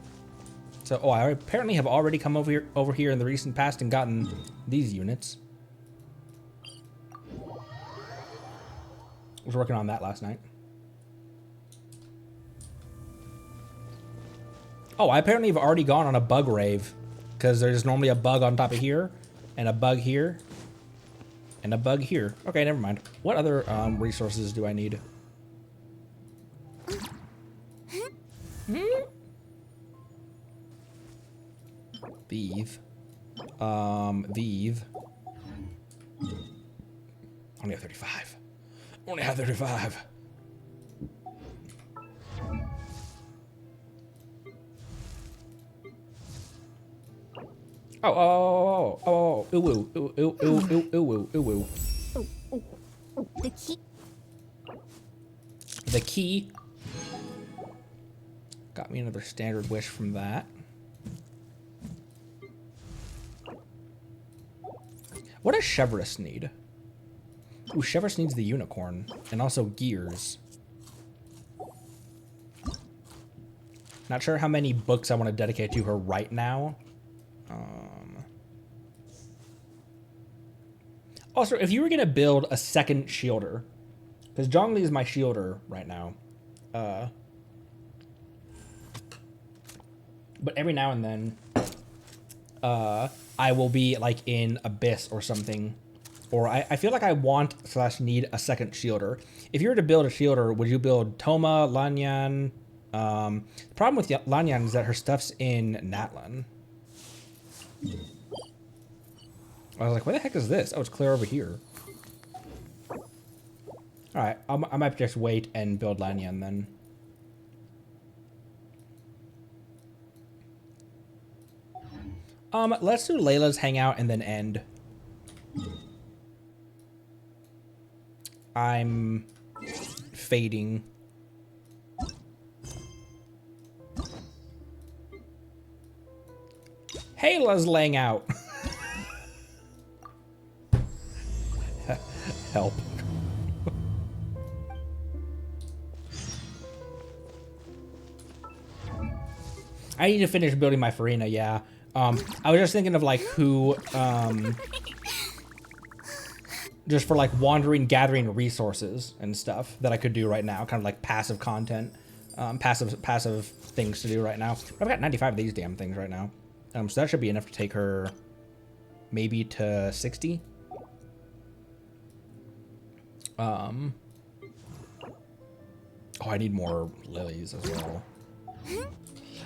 So, oh, I apparently have already come over here in the recent past and gotten these units. I was working on that last night. Oh, I apparently have already gone on a bug rave, because there's normally a bug on top of here, and a bug here, and a bug here. Okay, never mind. What other resources do I need? Thieve. Thieve. Only have 35. Only have 35. Oh, The key. The key. Got me another standard wish from that. What does Chevrolet need? Ooh, Chevrolet needs the unicorn. And also gears. Not sure how many books I want to dedicate to her right now. Also, if you were going to build a second shielder, because Zhongli is my shielder right now. But every now and then, I will be like in Abyss or something. Or I feel like I want / need a second shielder. If you were to build a shielder, would you build Toma, Lanyan? The problem with Lanyan is that her stuff's in Natlan. I was like, where the heck is this? Oh, it's clear over here. Alright, I might just wait and build Lanyan then. Let's do Layla's hangout and then end. I'm fading. Hayla's laying out. Help. I need to finish building my Farina, yeah. I was just thinking of like who, just for like wandering, gathering resources and stuff that I could do right now, kind of like passive content, passive things to do right now. I've got 95 of these damn things right now. So that should be enough to take her maybe to 60. Oh, I need more lilies as well.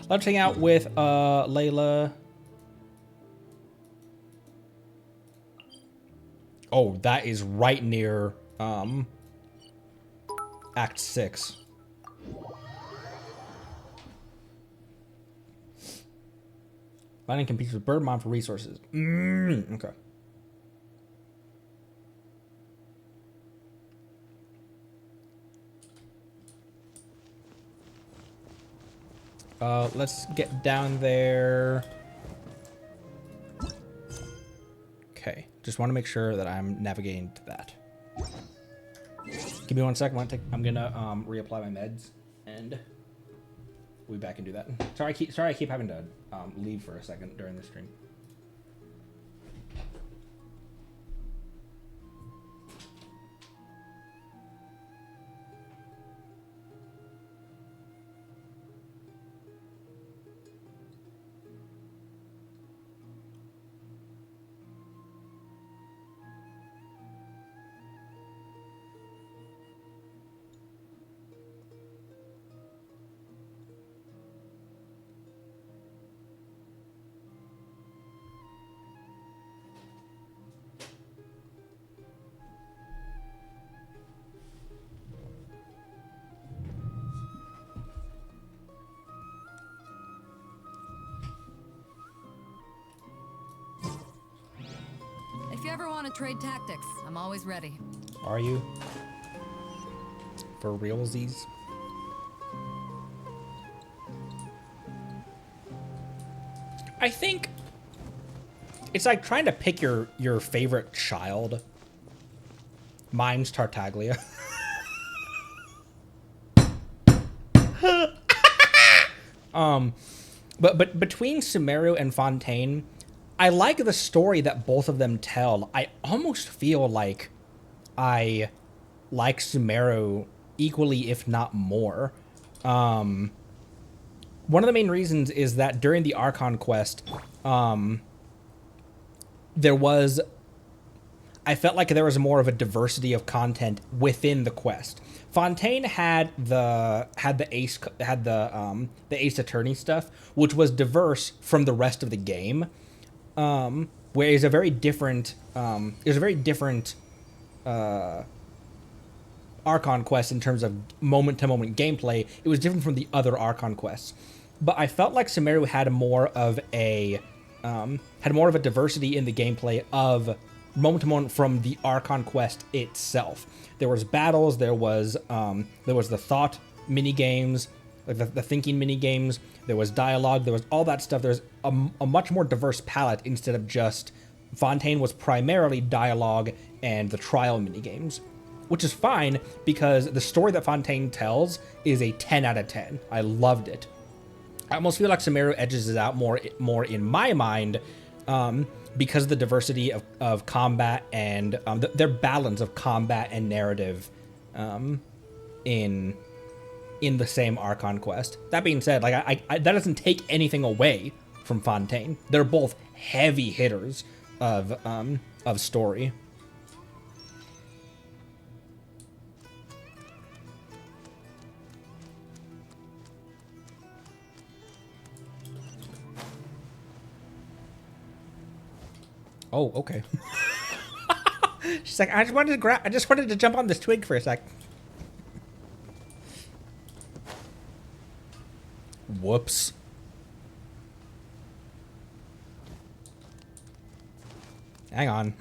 Let's hang out with Layla. Oh, that is right near Act 6. Lightning competes with Birdmon for resources. Okay. Let's get down there. Okay, just want to make sure that I'm navigating to that. Give me 1 second. I'm gonna reapply my meds, and we'll be back and do that. Sorry, I keep having to leave for a second during the stream. If you ever want to trade tactics, I'm always ready. Are you? For realsies? I think it's like trying to pick your favorite child. Mine's Tartaglia. But between Sumeru and Fontaine, I like the story that both of them tell. I almost feel like I like Sumeru equally, if not more. One of the main reasons is that during the Archon quest, I felt like there was more of a diversity of content within the quest. Fontaine had the Ace Attorney stuff, which was diverse from the rest of the game. Whereas a very different Archon quest in terms of moment-to-moment gameplay. It was different from the other Archon quests, but I felt like Sumeru had more of a diversity in the gameplay of moment-to-moment from the Archon quest itself. There was battles, there was the thought mini games, like the thinking mini games. There was dialogue. There was all that stuff. There's a much more diverse palette instead of just Fontaine was primarily dialogue and the trial mini games, which is fine because the story that Fontaine tells is a 10 out of 10. I loved it. I almost feel like Sumeru edges it out more in my mind because of the diversity of combat and their balance of combat and narrative in the same Archon quest. That being said, like I that doesn't take anything away from Fontaine. They're both heavy hitters of story. Oh, okay. She's like, I just wanted to jump on this twig for a sec. Whoops. Hang on.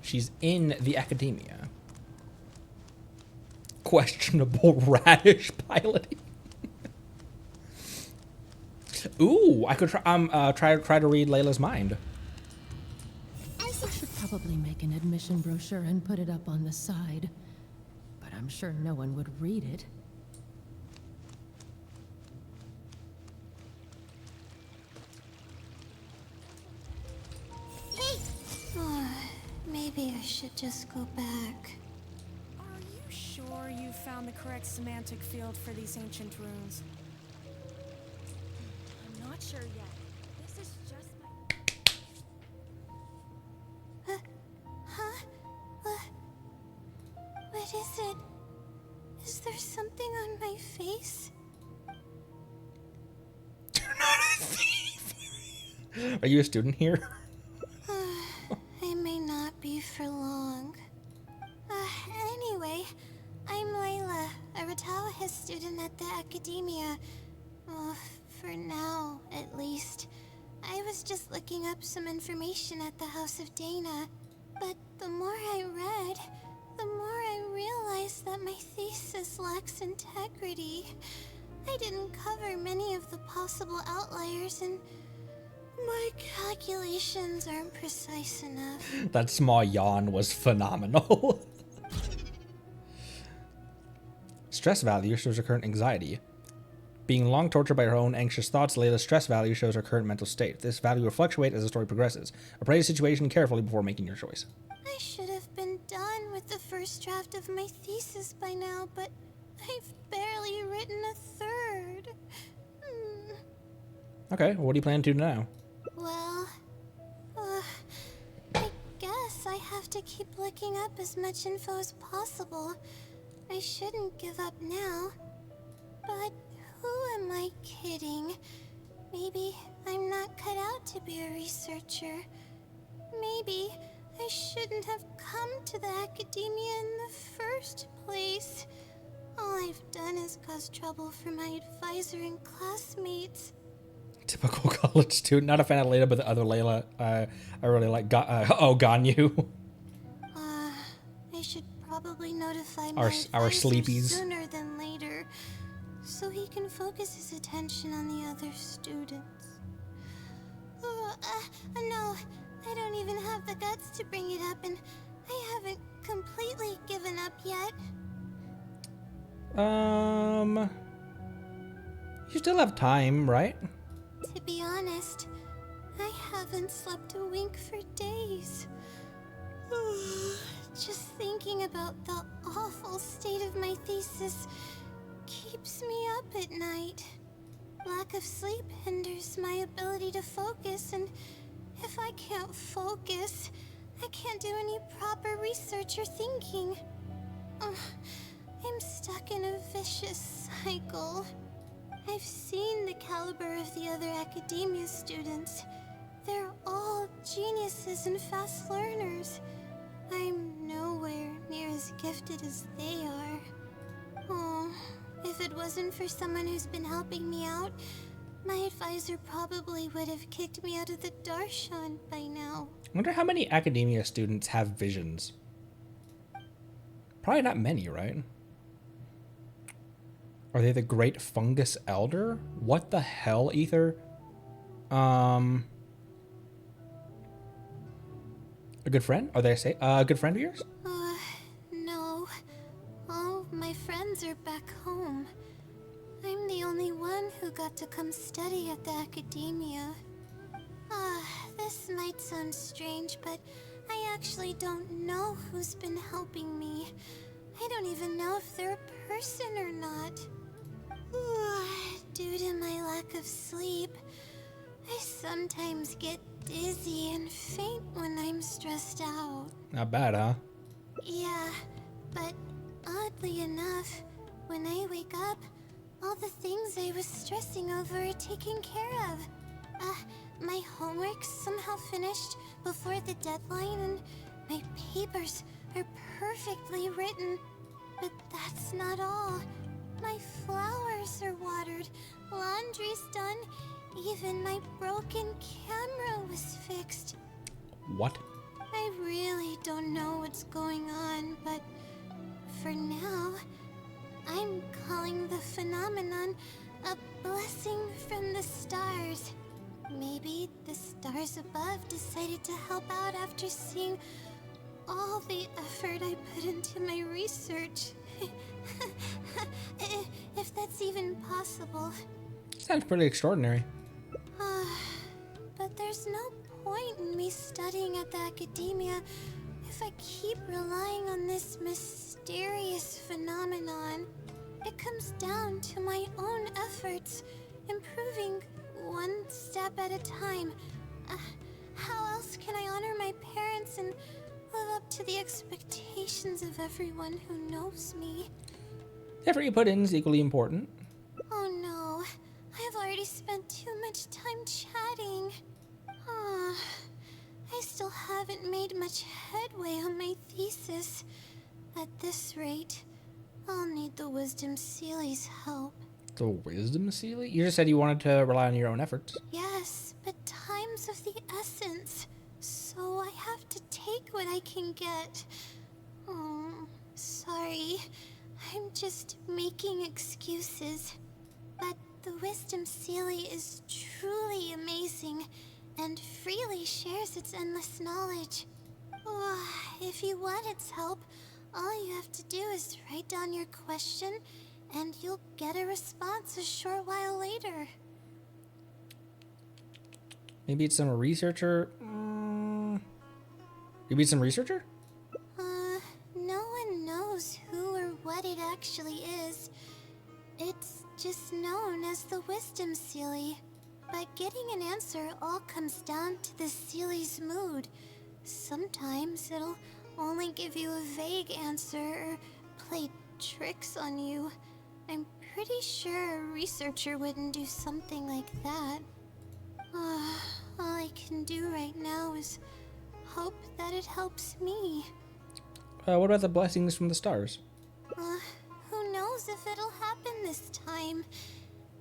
She's in the academia. Questionable radish piloting. Ooh, I could try to read Layla's mind. I should probably make an admission brochure and put it up on the side, but I'm sure no one would read it. Maybe I should just go back. Are you sure sure you found the correct semantic field for these ancient runes? I'm not sure yet. This is just my... Huh? What is it? Is there something on my face? Are you a student here? I may not be for long. Anyway, I'm Layla, a Ratawa student at the academia. Well, for now, at least. I was just looking up some information at the House of Dana. But the more I read, the more I realized that my thesis lacks integrity. I didn't cover many of the possible outliers, and my calculations aren't precise enough. That small yawn was phenomenal. Stress value shows her current anxiety. Being long tortured by her own anxious thoughts, Layla's stress value shows her current mental state. This value will fluctuate as the story progresses. Appraise the situation carefully before making your choice. I should have been done with the first draft of my thesis by now, but I've barely written a third. Okay, what do you plan to do now? Well, I guess I have to keep looking up as much info as possible. I shouldn't give up now. But who am I kidding? Maybe I'm not cut out to be a researcher. Maybe I shouldn't have come to the academia in the first place. All I've done is cause trouble for my advisor and classmates. Typical college student. Not a fan of Layla, but the other Layla, I really like. Ganyu. I should probably notify my Our advisor sleepies. sooner than later, so he can focus his attention on the other students. No, I don't even have the guts to bring it up, and I haven't completely given up yet. You still have time, right? To be honest, I haven't slept a wink for days. Just thinking about the awful state of my thesis keeps me up at night. Lack of sleep hinders my ability to focus, and if I can't focus, I can't do any proper research or thinking. I'm stuck in a vicious cycle. I've seen the caliber of the other academia students. They're all geniuses and fast learners. I'm nowhere near as gifted as they are. Oh, if it wasn't for someone who's been helping me out, my advisor probably would have kicked me out of the Darshan by now. I wonder how many academia students have visions. Probably not many, right? Are they the Great Fungus Elder? What the hell, Ether? A good friend? Are they a good friend of yours? No. All my friends are back home. I'm the only one who got to come study at the academia. This might sound strange, but I actually don't know who's been helping me. I don't even know if they're a person or not. Due to my lack of sleep, I sometimes get dizzy and faint when I'm stressed out. Not bad, huh? Yeah, but oddly enough, when I wake up, all the things I was stressing over are taken care of. My homework's somehow finished before the deadline, and my papers are perfectly written. But that's not all. My flowers are watered, laundry's done, even my broken camera was fixed. What? I really don't know what's going on, but for now, I'm calling the phenomenon a blessing from the stars. Maybe the stars above decided to help out after seeing all the effort I put into my research. If that's even possible. Sounds pretty extraordinary. But there's no point in me studying at the academia if I keep relying on this mysterious mysterious phenomenon. It comes down to my own efforts, improving one step at a time. How else can I honor my parents and live up to the expectations of everyone who knows me? The effort you put in is equally important. Oh no, I've already spent too much time chatting. I still haven't made much headway on my thesis. At this rate, I'll need the Wisdom Sealy's help. The Wisdom Sealy? You just said you wanted to rely on your own efforts. Yes, but time's of the essence, so I have to take what I can get. Oh, sorry. I'm just making excuses. But the Wisdom Sealy is truly amazing and freely shares its endless knowledge. If you want its help, all you have to do is write down your question and you'll get a response a short while later. Maybe it's some researcher. Maybe it's some researcher? No one knows who or what it actually is. It's just known as the Wisdom Sealy. But getting an answer all comes down to the Sealy's mood. Sometimes it'll only give you a vague answer or play tricks on you. I'm pretty sure a researcher wouldn't do something like that. All I can do right now is hope that it helps me. What about the blessings from the stars? Who knows if it'll happen this time?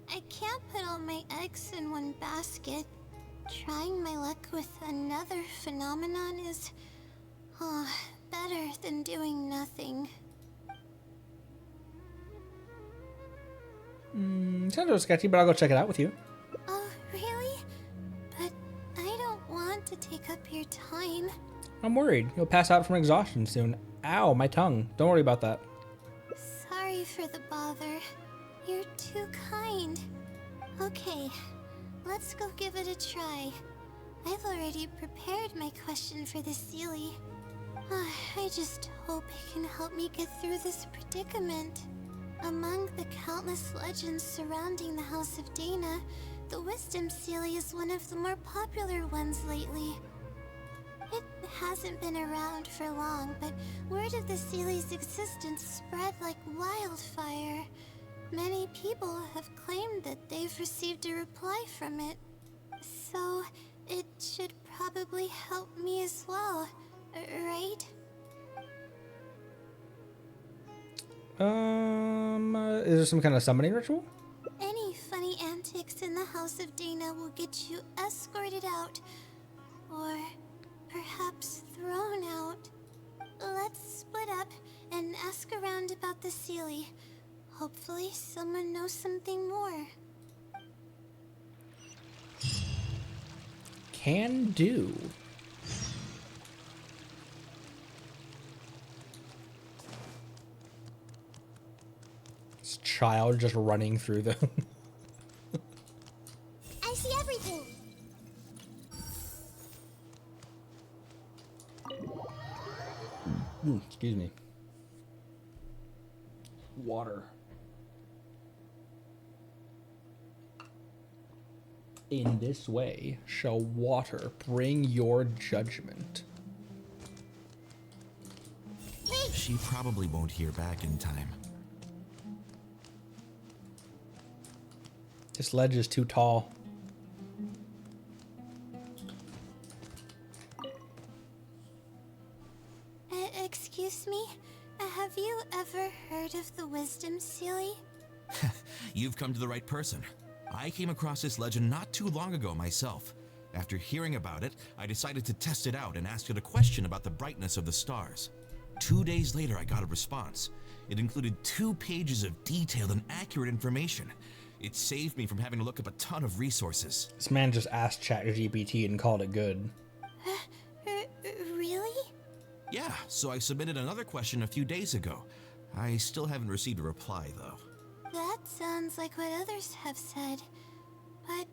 I can't put all my eggs in one basket. Trying my luck with another phenomenon is better than doing nothing. Sounds a little sketchy, but I'll go check it out with you. Oh, really? But I don't want to take up your time. I'm worried. You'll pass out from exhaustion soon. Ow, my tongue. Don't worry about that. Sorry for the bother. You're too kind. Okay, let's go give it a try. I've already prepared my question for the Sealy. I just hope it can help me get through this predicament. Among the countless legends surrounding the House of Dana, the Wisdom Sealy is one of the more popular ones lately. It hasn't been around for long, but word of the Sealy's existence spread like wildfire. Many people have claimed that they've received a reply from it. So, it should probably help me as well, right? Is there some kind of summoning ritual? Any funny antics in the House of Dana will get you escorted out, or perhaps thrown out. Let's split up and ask around about the Sealy. Hopefully someone knows something more. Can do. This child just running through the... I see everything. Excuse me. Water. In this way shall water bring your judgment. She probably won't hear back in time. This ledge is too tall. Excuse me? Have you ever heard of the Wisdom Sealy? You've come to the right person. I came across this legend not too long ago myself. After hearing about it, I decided to test it out and asked it a question about the brightness of the stars. 2 days later, I got a response. It included 2 pages of detailed and accurate information. It saved me from having to look up a ton of resources. This man just asked ChatGPT and called it good. Really? Yeah, so I submitted another question a few days ago. I still haven't received a reply, though. That sounds like what others have said. But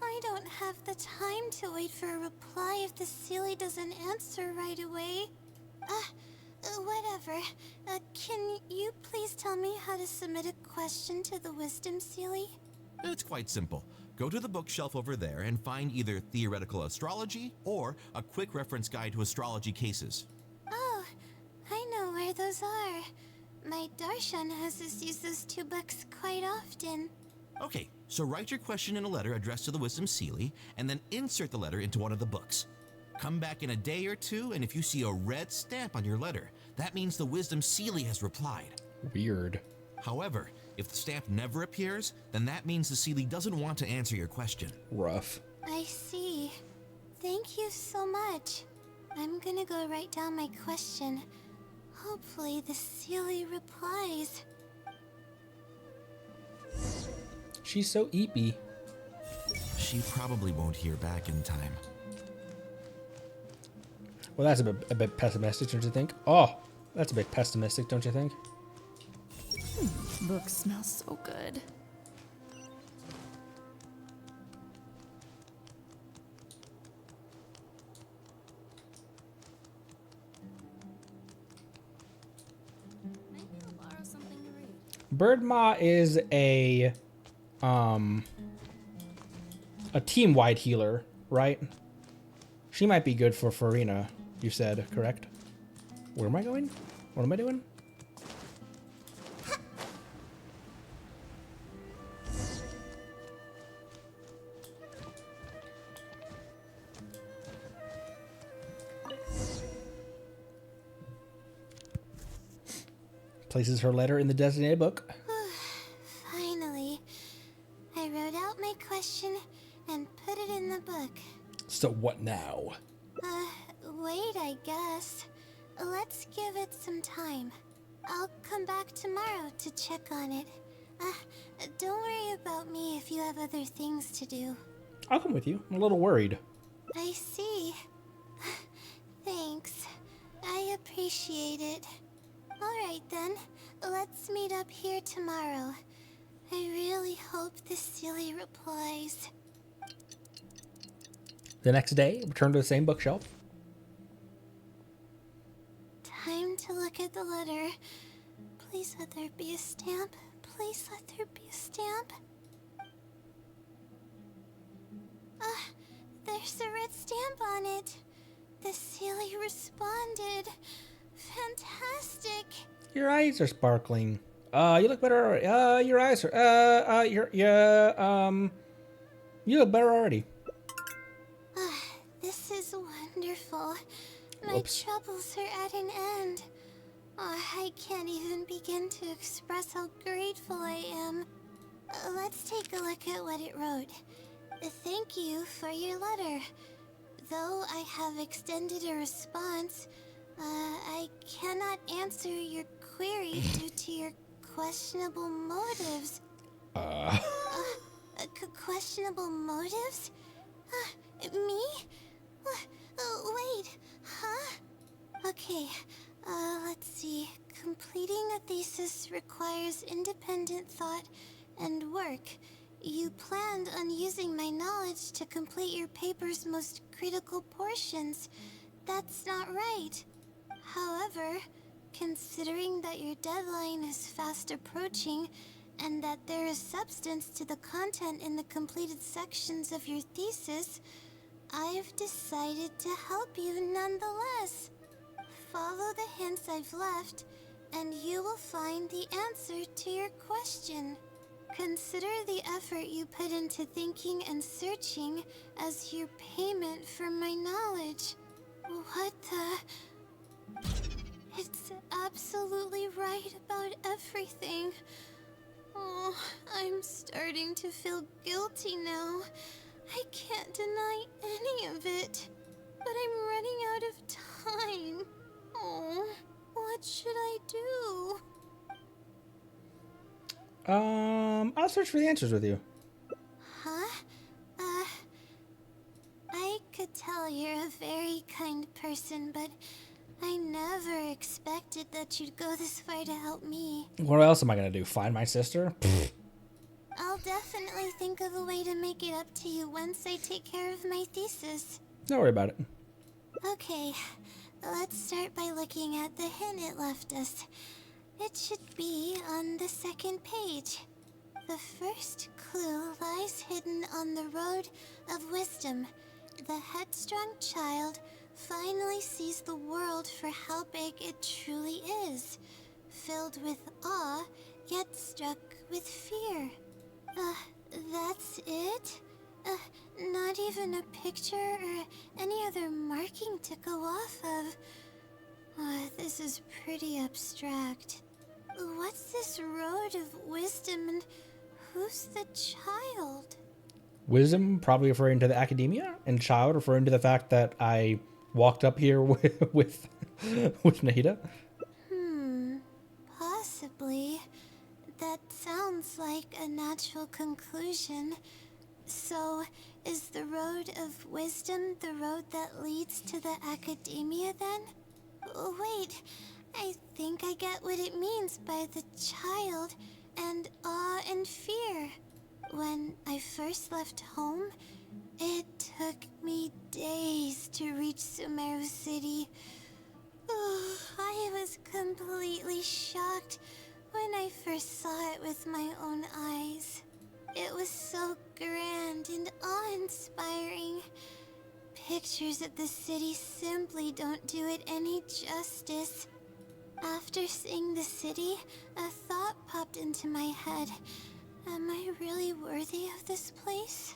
I don't have the time to wait for a reply if the Sealy doesn't answer right away. Whatever. Can you please tell me how to submit a question to the Wisdom Sealy? It's quite simple. Go to the bookshelf over there and find either Theoretical Astrology or a quick reference guide to astrology cases. Oh, I know where those are. My Darshan has us use those 2 books quite often. Okay, so write your question in a letter addressed to the Wisdom Sealy, and then insert the letter into one of the books. Come back in a day or 2, and if you see a red stamp on your letter, that means the Wisdom Sealy has replied. Weird. However, if the stamp never appears, then that means the Sealy doesn't want to answer your question. Rough. I see. Thank you so much. I'm gonna go write down my question. Hopefully the Sealy replies. She's so eepy. She probably won't hear back in time. Well, that's a bit pessimistic, don't you think? Oh, that's a bit pessimistic, don't you think? Book smells so good. Maybe I'll borrow something to read. Birdmaw is a team-wide healer, right? She might be good for Farina, you said, correct? Where am I going? What am I doing? Places her letter in the designated book. Finally. I wrote out my question and put it in the book. So what now? Wait, I guess. Let's give it some time. I'll come back tomorrow to check on it. Don't worry about me if you have other things to do. I'll come with you. I'm a little worried. I see. Thanks. I appreciate it. Alright then, let's meet up here tomorrow. I really hope the Sealy replies. The next day, return to the same bookshelf. Time to look at the letter. Please let there be a stamp. Please let there be a stamp. There's a red stamp on it. The Sealy responded. Fantastic. Your eyes are sparkling. You look better. Your eyes are. You look better already. This is wonderful. My Whoops. troubles are at an end. I can't even begin to express how grateful I am. Let's take a look at what it wrote. Thank you for your letter. Though I have extended a response, I cannot answer your query due to your questionable motives. Questionable motives? Me? Wait, huh? Okay, let's see. Completing a thesis requires independent thought and work. You planned on using my knowledge to complete your paper's most critical portions. That's not right. However, considering that your deadline is fast approaching and that there is substance to the content in the completed sections of your thesis, I've decided to help you nonetheless. Follow the hints I've left, and you will find the answer to your question. Consider the effort you put into thinking and searching as your payment for my knowledge. What the... It's absolutely right about everything. Oh, I'm starting to feel guilty now. I can't deny any of it. But I'm running out of time. Oh, what should I do? I'll search for the answers with you. Huh? I could tell you're a very kind person, but I never expected that you'd go this far to help me. What else am I gonna do? Find my sister? Pfft. I'll definitely think of a way to make it up to you once I take care of my thesis. Don't worry about it. Okay, let's start by looking at the hint it left us. It should be on the second page. The first clue lies hidden on the road of wisdom. The headstrong child finally sees the world for how big it truly is, filled with awe, yet struck with fear. That's it? Not even a picture or any other marking to go off of. This is pretty abstract. What's this road of wisdom and who's the child? Wisdom probably referring to the academia, and child referring to the fact that I walked up here with Nahida. Possibly. That sounds like a natural conclusion. So, is the road of wisdom the road that leads to the academia then? Wait, I think I get what it means by the child and awe and fear. When I first left home, it took me days to reach Sumeru City. I was completely shocked when I first saw it with my own eyes. It was so grand and awe-inspiring. Pictures of the city simply don't do it any justice. After seeing the city, a thought popped into my head. Am I really worthy of this place?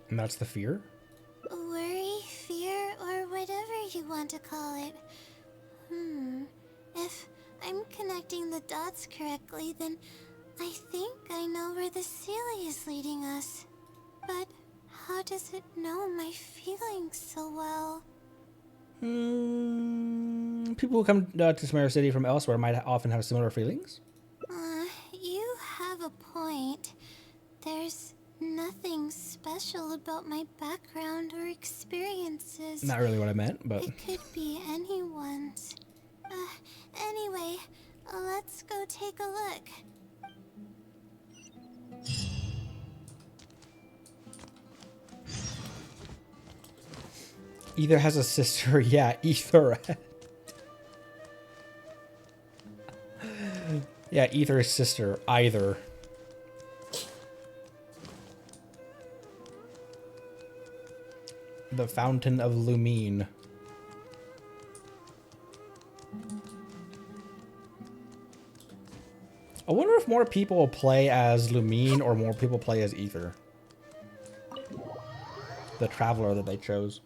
And that's the fear? Worry, fear, or whatever you want to call it. If I'm connecting the dots correctly, then I think I know where the Sealy is leading us. But how does it know my feelings so well? People who come to Sumeru City from elsewhere might often have similar feelings. You have a point. There's nothing special about my background or experiences. Not really what I meant, but... It could be anyone's. Anyway, let's go take a look. Either has a sister, yeah, Ether. Yeah, Ether's sister, either. The Fountain of Lumine. I wonder if more people will play as Lumine or more people play as Ether. The traveler that they chose.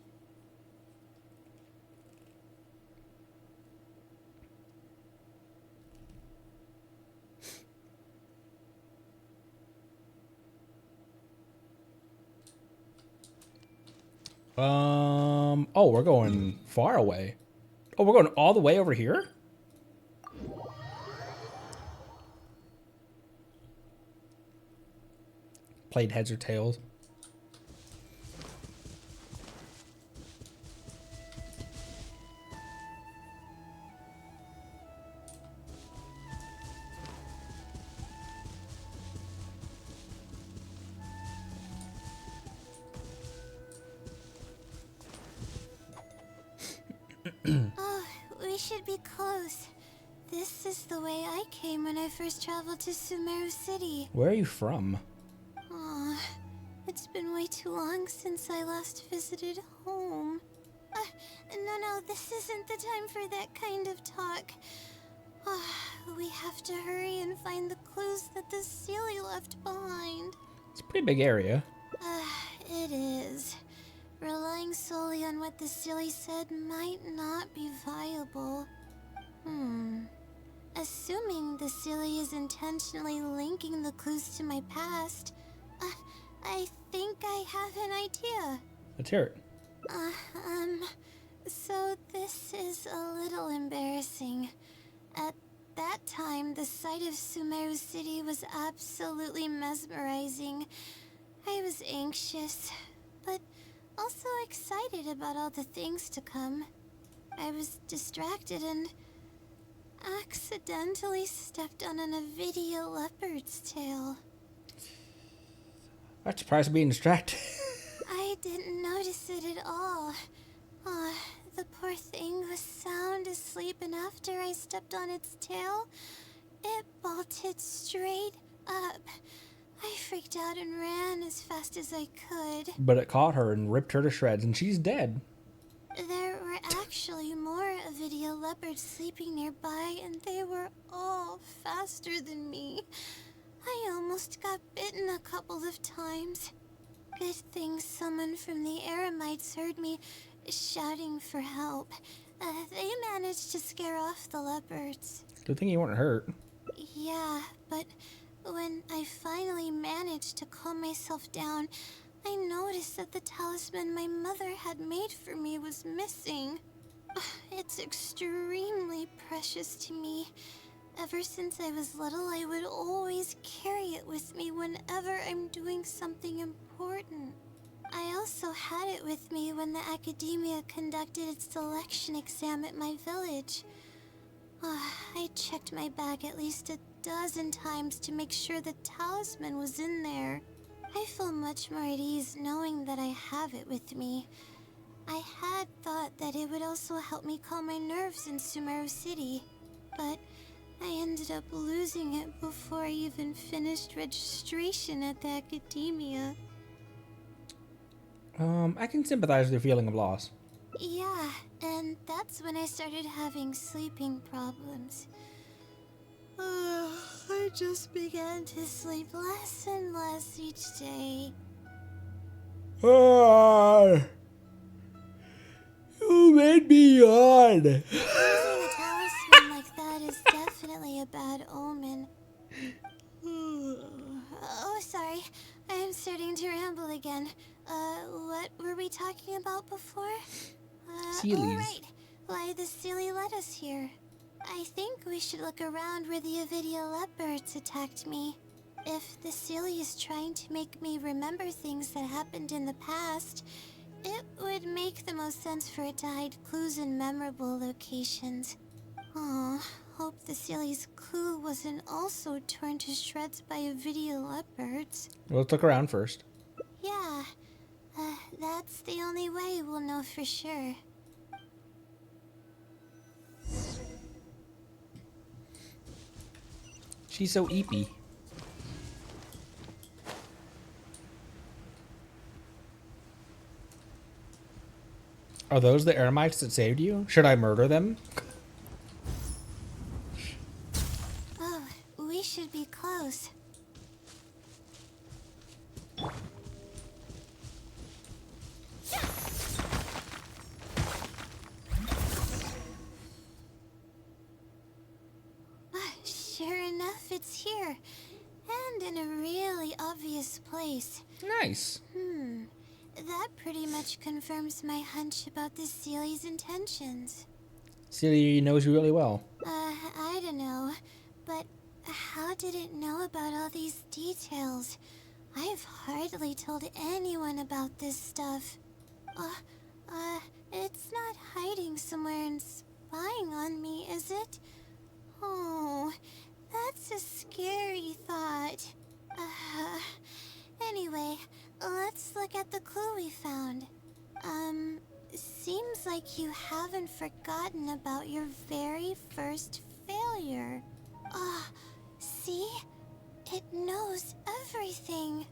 Oh, we're going far away. Oh, we're going all the way over here? Played heads or tails. Oh, we should be close. This is the way I came when I first traveled to Sumeru City. Where are you from? Aw, it's been way too long since I last visited home. No, this isn't the time for that kind of talk. We have to hurry and find the clues that the Sealy left behind. It's a pretty big area. It is. Relying solely on what the Sealy said might not be viable. Assuming the Sealy is intentionally linking the clues to my past, I think I have an idea. Let's hear it. So this is a little embarrassing. At that time, the sight of Sumeru City was absolutely mesmerizing. I was anxious, but also excited about all the things to come. I was distracted and accidentally stepped on an Avidia leopard's tail. I'm surprised being distracted. I didn't notice it at all. The poor thing was sound asleep, and after I stepped on its tail, it bolted straight up. I freaked out and ran as fast as I could. But it caught her and ripped her to shreds, and she's dead. There were actually more Avidia leopards sleeping nearby, and they were all faster than me. I almost got bitten a couple of times. Good thing someone from the Eremites heard me shouting for help. They managed to scare off the leopards. Good thing you weren't hurt. Yeah, but when I finally managed to calm myself down, I noticed that the talisman my mother had made for me was missing. It's extremely precious to me. Ever since I was little, I would always carry it with me whenever I'm doing something important. I also had it with me when the academia conducted its selection exam at my village. I checked my bag at least a dozen times to make sure the talisman was in there. I feel much more at ease knowing that I have it with me. I had thought that it would also help me calm my nerves in Sumeru City, but I ended up losing it before I even finished registration at the academia. I can sympathize with your feeling of loss. Yeah, and that's when I started having sleeping problems. I just began to sleep less and less each day. You made me yawn. Losing a talisman like that is definitely a bad omen. Oh, sorry. I'm starting to ramble again. What were we talking about before? Sealies. Oh, right. Why the Sealy led us here. I think we should look around where the Avidia leopards attacked me. If the Sealy is trying to make me remember things that happened in the past, it would make the most sense for it to hide clues in memorable locations. Aw, hope the Sealy's clue wasn't also torn to shreds by Avidia leopards. Well, let's look around first. Yeah, that's the only way we'll know for sure. She's so eepy. Are those the Eremites that saved you? Should I murder them? Oh, we should be close. Sure enough, it's here. And in a really obvious place. Nice. That pretty much confirms my hunch about the Sealy's intentions. Celia knows you really well. I don't know. But how did it know about all these details? I've hardly told anyone about this stuff. It's not hiding somewhere and spying on me, is it? Oh, that's a scary thought. Anyway, let's look at the clue we found. Seems like you haven't forgotten about your very first failure. See? It knows everything.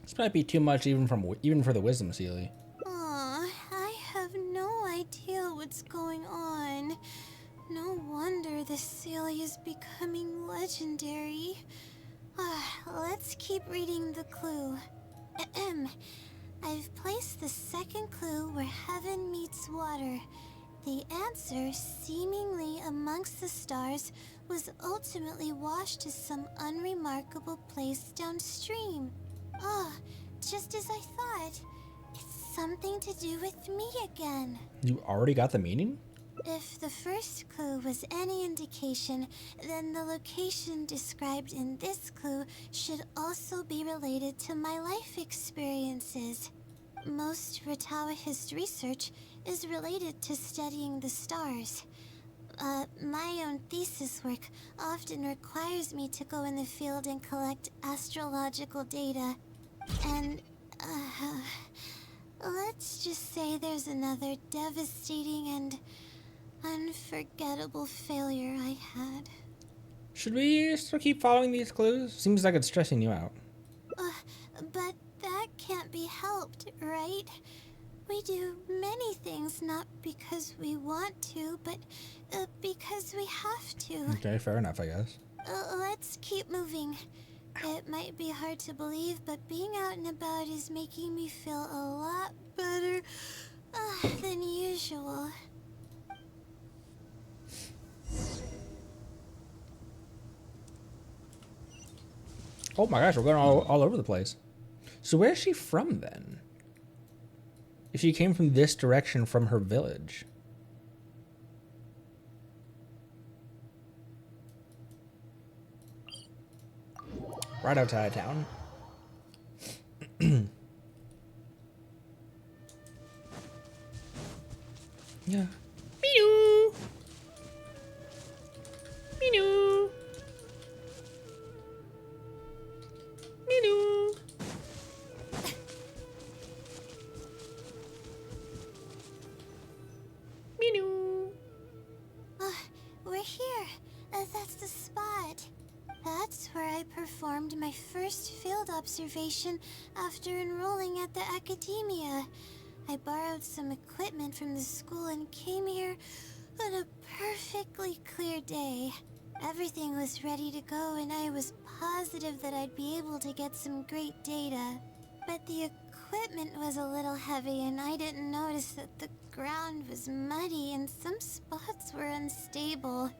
This might be too much even for the wisdom, Celia. I have no idea what's going on. No wonder the Sealy is becoming legendary. Let's keep reading the clue. I've placed the second clue where heaven meets water. The answer, seemingly amongst the stars, was ultimately washed to some unremarkable place downstream. Just as I thought. It's something to do with me again. You already got the meaning? If the first clue was any indication, then the location described in this clue should also be related to my life experiences. Most Ratawa's research is related to studying the stars. My own thesis work often requires me to go in the field and collect astrological data. And, let's just say there's another devastating and unforgettable failure I had. Should we still keep following these clues? Seems like it's stressing you out. But that can't be helped, right? We do many things not because we want to, but because we have to. Okay, fair enough, I guess. Let's keep moving. It might be hard to believe, but being out and about is making me feel a lot better than usual. Oh my gosh, we're going all over the place. So where's she from then? If she came from this direction from her village. Right outside of town. Yeah. Meow. Meow. Meow. Meow. We're here. That's the spot. That's where I performed my first field observation after enrolling at the academia. I borrowed some equipment from the school and came here on a perfectly clear day. Everything was ready to go and I was positive that I'd be able to get some great data. But the equipment was a little heavy and I didn't notice that the ground was muddy and some spots were unstable.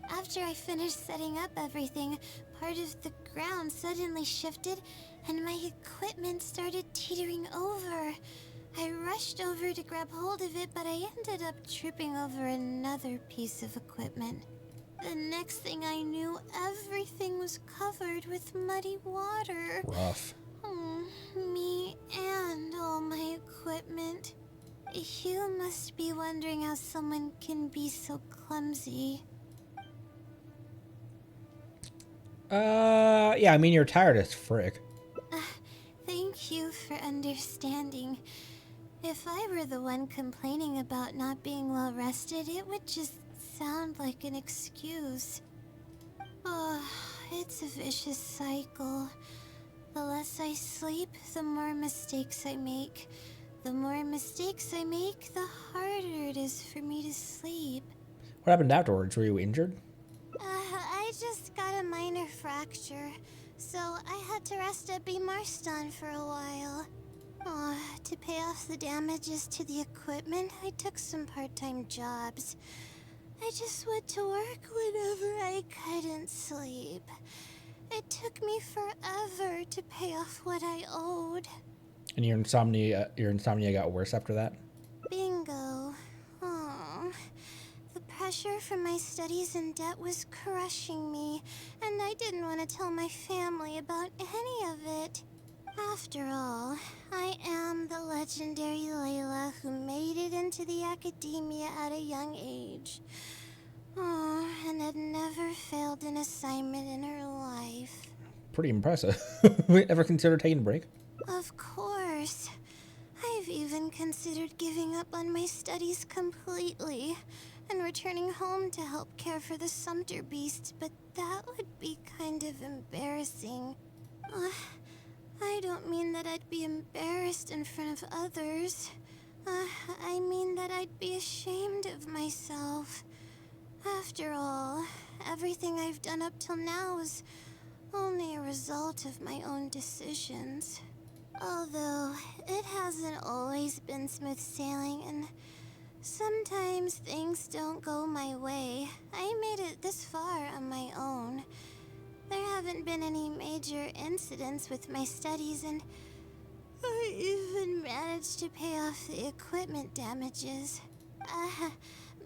After I finished setting up everything, part of the ground suddenly shifted and my equipment started teetering over. I rushed over to grab hold of it, but I ended up tripping over another piece of equipment. The next thing I knew, everything was covered with muddy water. Rough. Me and all my equipment. You must be wondering how someone can be so clumsy. Yeah, I mean, you're tired as frick. Thank you for understanding. If I were the one complaining about not being well rested, it would just sound like an excuse. Oh, it's a vicious cycle. The less I sleep, the more mistakes I make. The more mistakes I make, the harder it is for me to sleep. What happened afterwards? Were you injured? I just got a minor fracture, so I had to rest at B. Marston for a while. To pay off the damages to the equipment, I took some part-time jobs. I just went to work whenever I couldn't sleep. It took me forever to pay off what I owed. And your insomnia got worse after that? Bingo. Oh, the pressure from my studies and debt was crushing me, and I didn't want to tell my family about any of it. After all, I am the legendary Layla who made it into the academia at a young age. Oh, and had never failed an assignment in her life. Pretty impressive. Ever considered taking a break? Of course. I've even considered giving up on my studies completely and returning home to help care for the Sumter beast, but that would be kind of embarrassing. I don't mean that I'd be embarrassed in front of others. I mean that I'd be ashamed of myself. After all, everything I've done up till now is only a result of my own decisions. Although, it hasn't always been smooth sailing, and sometimes things don't go my way. I made it this far on my own. There haven't been any major incidents with my studies, and I even managed to pay off the equipment damages.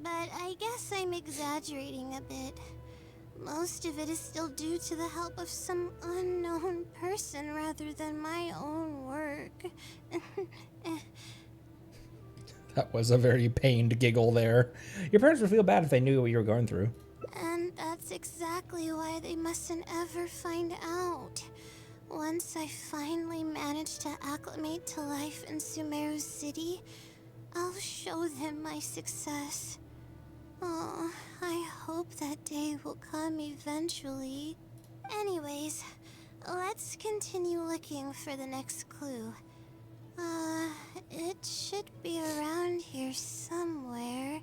But I guess I'm exaggerating a bit. Most of it is still due to the help of some unknown person rather than my own work. That was a very pained giggle there. Your parents would feel bad if they knew what you were going through. And that's exactly why they mustn't ever find out. Once I finally manage to acclimate to life in Sumeru City, I'll show them my success. Oh, I hope that day will come eventually. Anyways, let's continue looking for the next clue. It should be around here somewhere.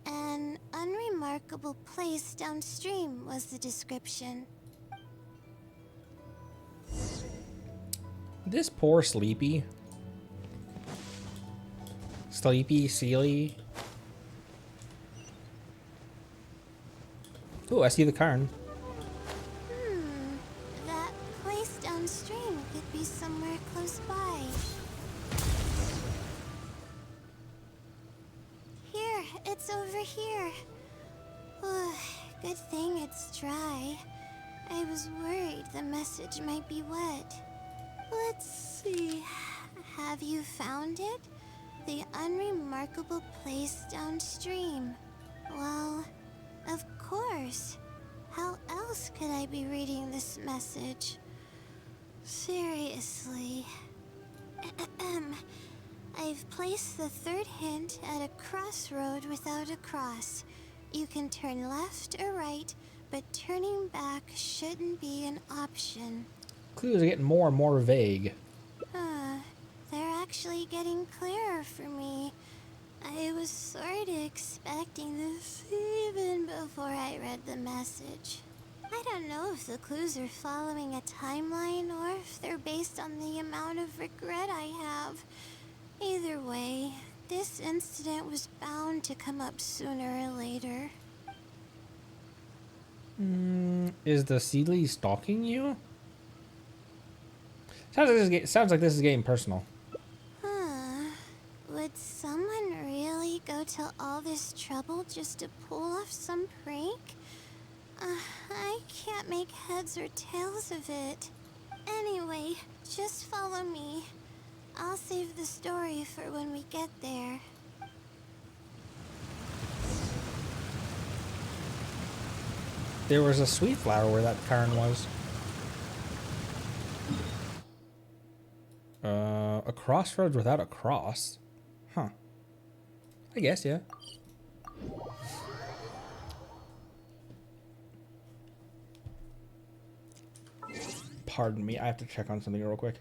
An unremarkable place downstream was the description. This poor Sleepy. Sleepy, Sealy. Ooh, I see the cairn. That place downstream could be somewhere close by. Here, it's over here. Good thing it's dry. I was worried the message might be wet. Let's see. Have you found it? The unremarkable place downstream. Well, of course. How else could I be reading this message? Seriously. I've placed the third hint at a crossroad without a cross. You can turn left or right, but turning back shouldn't be an option. Clues are getting more and more vague. They're actually getting clearer for me. I was sort of expecting this even before I read the message. I don't know if the clues are following a timeline or if they're based on the amount of regret I have. Either way, this incident was bound to come up sooner or later. Is the Sealy stalking you? Sounds like this is getting personal. Would someone really go to all this trouble just to pull off some prank? I can't make heads or tails of it. Anyway, just follow me. I'll save the story for when we get there. There was a sweet flower where that cairn was. A crossroads without a cross? Huh. I guess, yeah. Pardon me, I have to check on something real quick.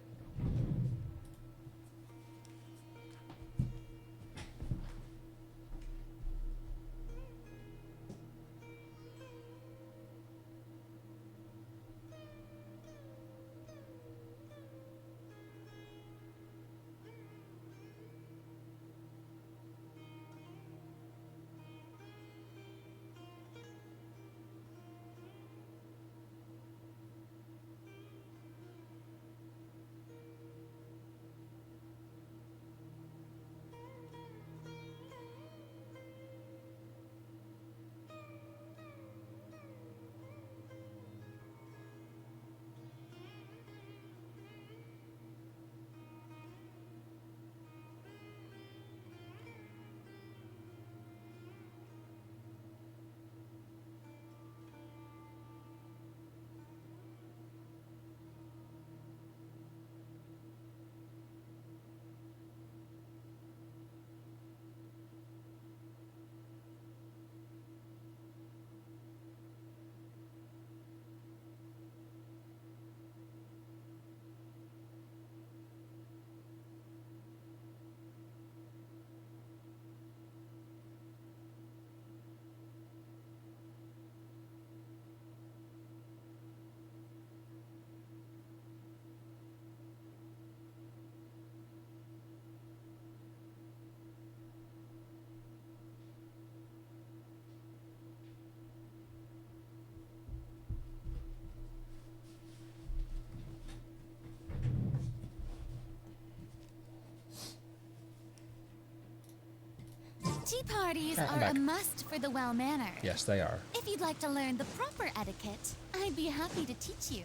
Tea parties I'm are back. a must for the well-mannered. Yes, they are. If you'd like to learn the proper etiquette, I'd be happy to teach you.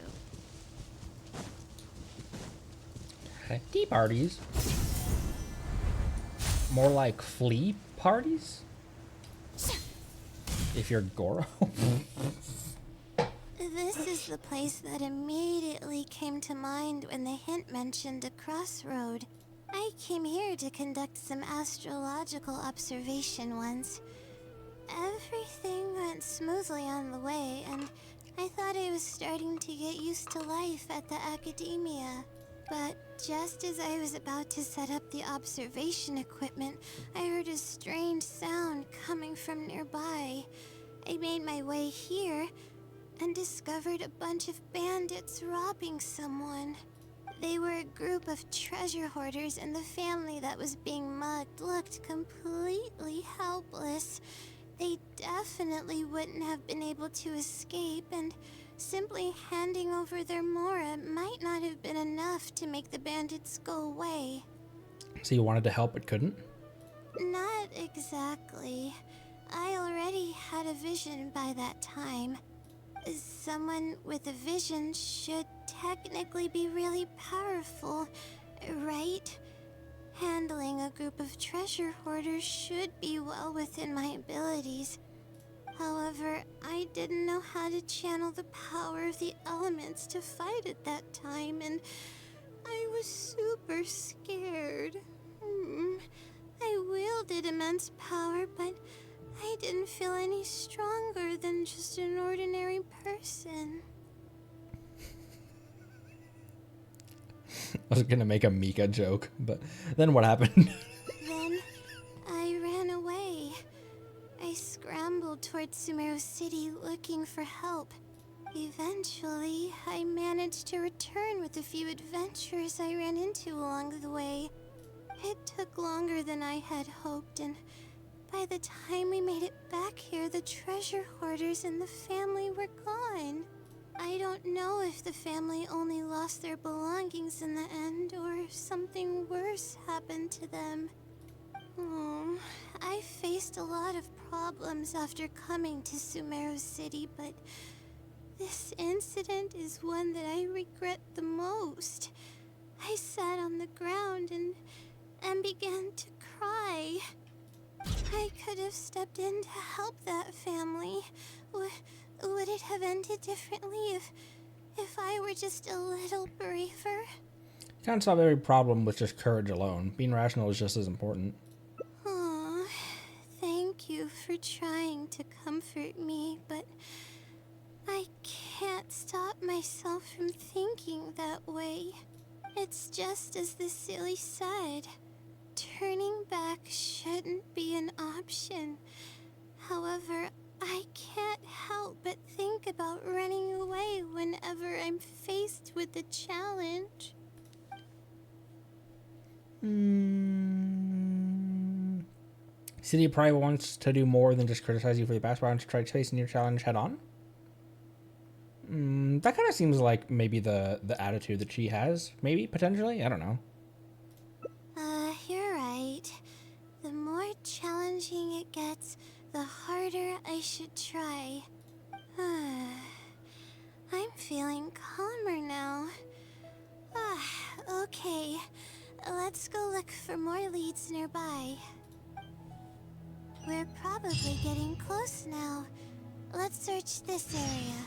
Tea parties? More like flea parties? If you're Goro. This is the place that immediately came to mind when the hint mentioned a crossroad. I came here to conduct some astrological observation once. Everything went smoothly on the way, and I thought I was starting to get used to life at the academia. But just as I was about to set up the observation equipment, I heard a strange sound coming from nearby. I made my way here and discovered a bunch of bandits robbing someone. They were a group of treasure hoarders, and the family that was being mugged looked completely helpless. They definitely wouldn't have been able to escape, and simply handing over their Mora might not have been enough to make the bandits go away. So you wanted to help but couldn't? Not exactly. I already had a vision by that time. Someone with a vision should technically be really powerful, right? Handling a group of treasure hoarders should be well within my abilities. However, I didn't know how to channel the power of the elements to fight at that time, and I was super scared. I wielded immense power, but I didn't feel any stronger than just an ordinary person. I was gonna make a Mika joke, but then what happened? Then I ran away. I scrambled towards Sumeru City looking for help. Eventually, I managed to return with a few adventurers I ran into along the way. It took longer than I had hoped, and by the time we made it back here, the treasure hoarders and the family were gone. I don't know if the family only lost their belongings in the end, or if something worse happened to them. I faced a lot of problems after coming to Sumeru City, but this incident is one that I regret the most. I sat on the ground and began to cry. I could have stepped in to help that family. Would it have ended differently if I were just a little braver? You can't solve every problem with just courage alone. Being rational is just as important. Aw, thank you for trying to comfort me, but I can't stop myself from thinking that way. It's just as the silly said. Turning back shouldn't be an option. However, I can't help but think about running away whenever I'm faced with a challenge. City probably wants to do more than just criticize you for the past. Why don't you try facing your challenge head on? That kind of seems like maybe the attitude that she has. Maybe, potentially? I don't know. You're right. The more challenging it gets, the harder I should try. I'm feeling calmer now. Okay. Let's go look for more leads nearby. We're probably getting close now. Let's search this area.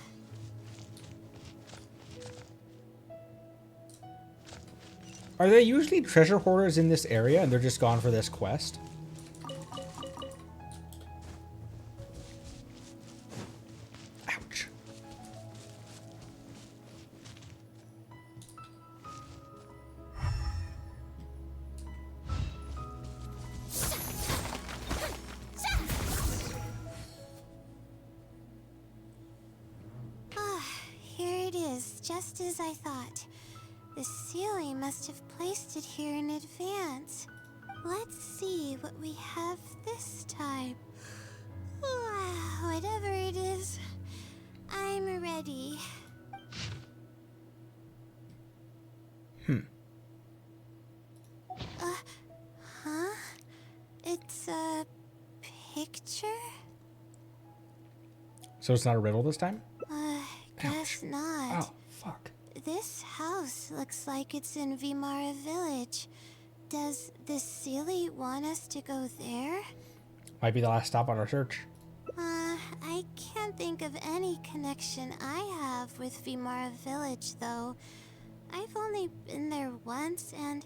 Are there usually treasure hoarders in this area and they're just gone for this quest? Ouch. Here it is, just as I thought. The ceiling must have placed it here in advance. Let's see what we have this time. Whatever it is, I'm ready. Huh? It's a picture? So it's not a riddle this time? Guess not. Oh, fuck. This house looks like it's in Vimara Village. Does the Sealy want us to go there? Might be the last stop on our search. I can't think of any connection I have with Vimara Village, though. I've only been there once, and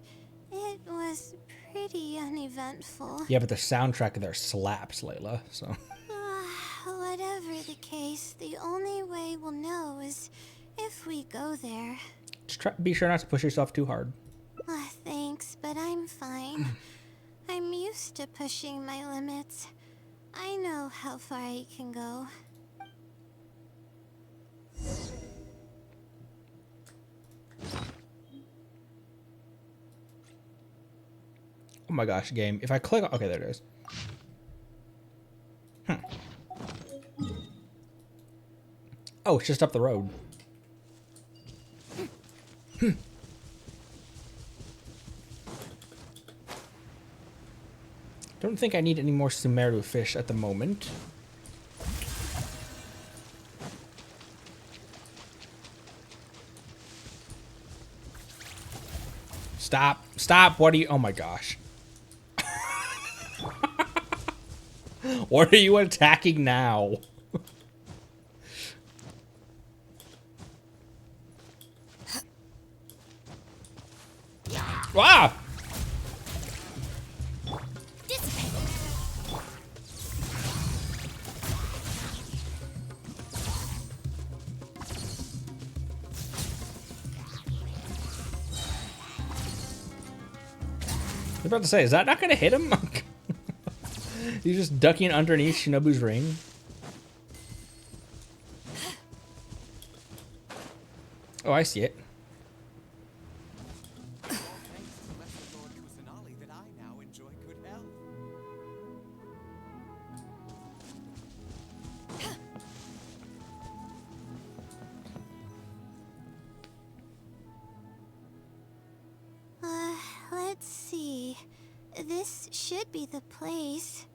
it was pretty uneventful. Yeah, but the soundtrack there slaps, Layla, so... Whatever the case, the only way we'll know is if we go there. Just be sure not to push yourself too hard. Thanks, but I'm fine. I'm used to pushing my limits. I know how far I can go. Oh my gosh, game. If I click on... Okay, there it is. Oh, it's just up the road. Don't think I need any more Sumeru fish at the moment. Stop. Stop. What are you... Oh my gosh. What are you attacking now? Ah! I was about to say, is that not going to hit him? He's just ducking underneath Shinobu's ring. Oh, I see it. Let's see. This should be the place.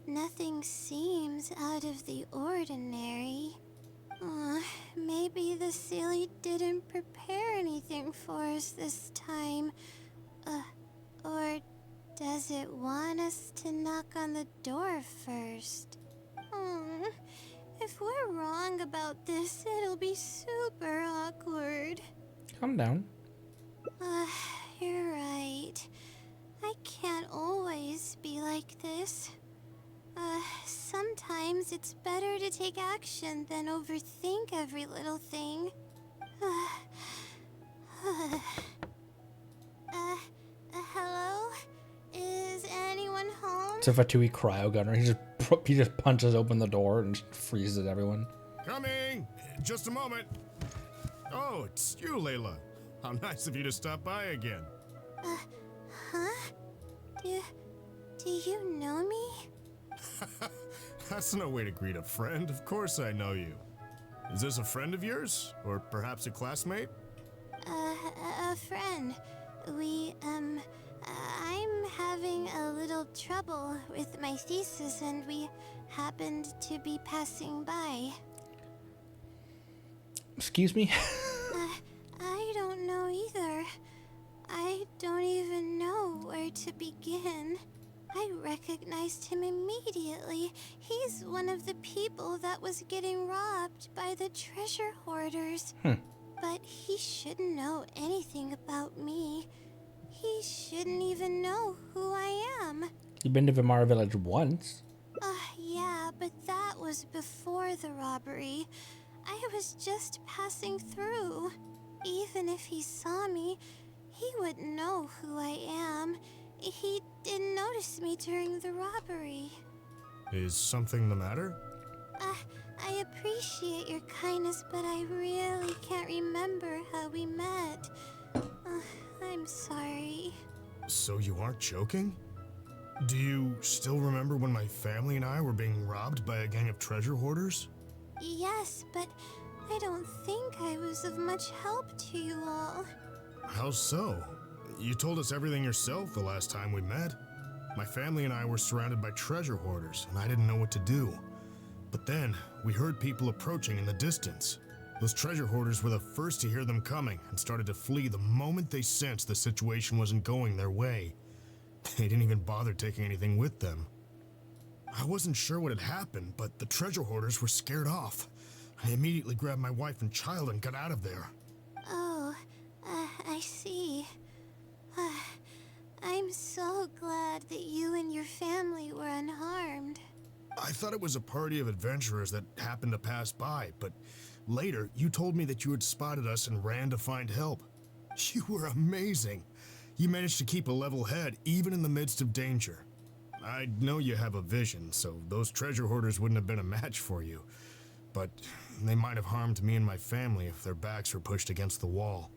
Nothing seems out of the ordinary. Maybe the Silly didn't prepare anything for us this time. Or does it want us to knock on the door first? If we're wrong about this, it'll be super awkward. Calm down. You're right. I can't always be like this. Sometimes it's better to take action than overthink every little thing. Hello? Is anyone home? It's a Fatui cryo gunner. He just punches open the door and just freezes everyone. Coming! Just a moment. Oh, it's you, Layla. How nice of you to stop by again. Huh? Do you know me? That's no way to greet a friend. Of course I know you. Is this a friend of yours? Or perhaps a classmate? A friend. I'm having a little trouble with my thesis and we happened to be passing by. Excuse me? I don't know either. I don't even know where to begin. I recognized him immediately. He's one of the people that was getting robbed by the treasure hoarders. But he shouldn't know anything about me. He shouldn't even know who I am. You've been to Vimara Village once. Yeah, but that was before the robbery. I was just passing through. Even if he saw me, he wouldn't know who I am. He didn't notice me during the robbery. Is something the matter? I appreciate your kindness, but I really can't remember how we met. I'm sorry. So you aren't joking? Do you still remember when my family and I were being robbed by a gang of treasure hoarders? Yes, but I don't think I was of much help to you all. How so? You told us everything yourself the last time we met. My family and I were surrounded by treasure hoarders, and I didn't know what to do. But then, we heard people approaching in the distance. Those treasure hoarders were the first to hear them coming, and started to flee the moment they sensed the situation wasn't going their way. They didn't even bother taking anything with them. I wasn't sure what had happened, but the treasure hoarders were scared off. I immediately grabbed my wife and child and got out of there. Oh, I see. I'm so glad that you and your family were unharmed. I thought it was a party of adventurers that happened to pass by, but later you told me that you had spotted us and ran to find help. You were amazing. You managed to keep a level head even in the midst of danger. I know you have a vision, so those treasure hoarders wouldn't have been a match for you. But they might have harmed me and my family if their backs were pushed against the wall.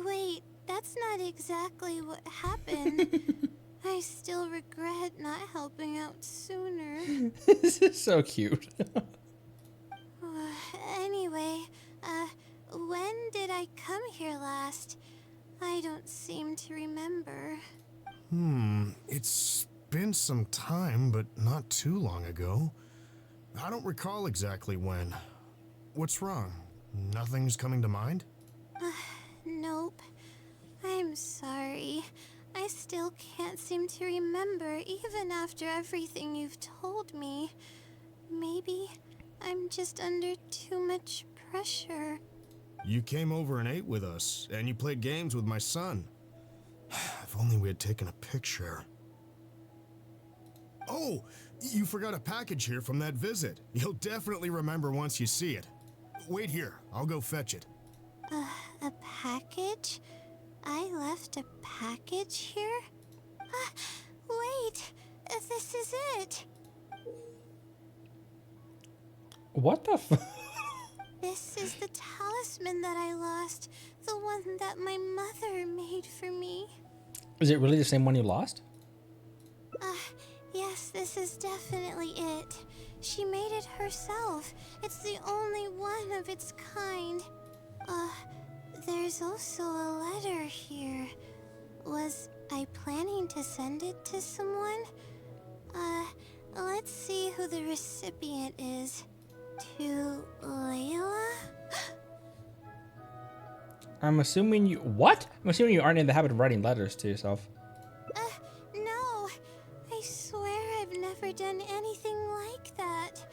Wait, that's not exactly what happened. I still regret not helping out sooner. This is so cute. Anyway, when did I come here last? I don't seem to remember. It's been some time, but not too long ago. I don't recall exactly when. What's wrong? Nothing's coming to mind? Nope. I'm sorry. I still can't seem to remember, even after everything you've told me. Maybe I'm just under too much pressure. You came over and ate with us, and you played games with my son. If only we had taken a picture. Oh, you forgot a package here from that visit. You'll definitely remember once you see it. Wait here, I'll go fetch it. A package? I left a package here? Wait, this is it. What the f- This is the talisman that I lost, the one that my mother made for me. Is it really the same one you lost? Yes, this is definitely it. She made it herself. It's the only one of its kind. There's also a letter here. Was I planning to send it to someone? Let's see who the recipient is. To Layla? I'm assuming you... What? I'm assuming you aren't in the habit of writing letters to yourself. No. I swear I've never done anything like that.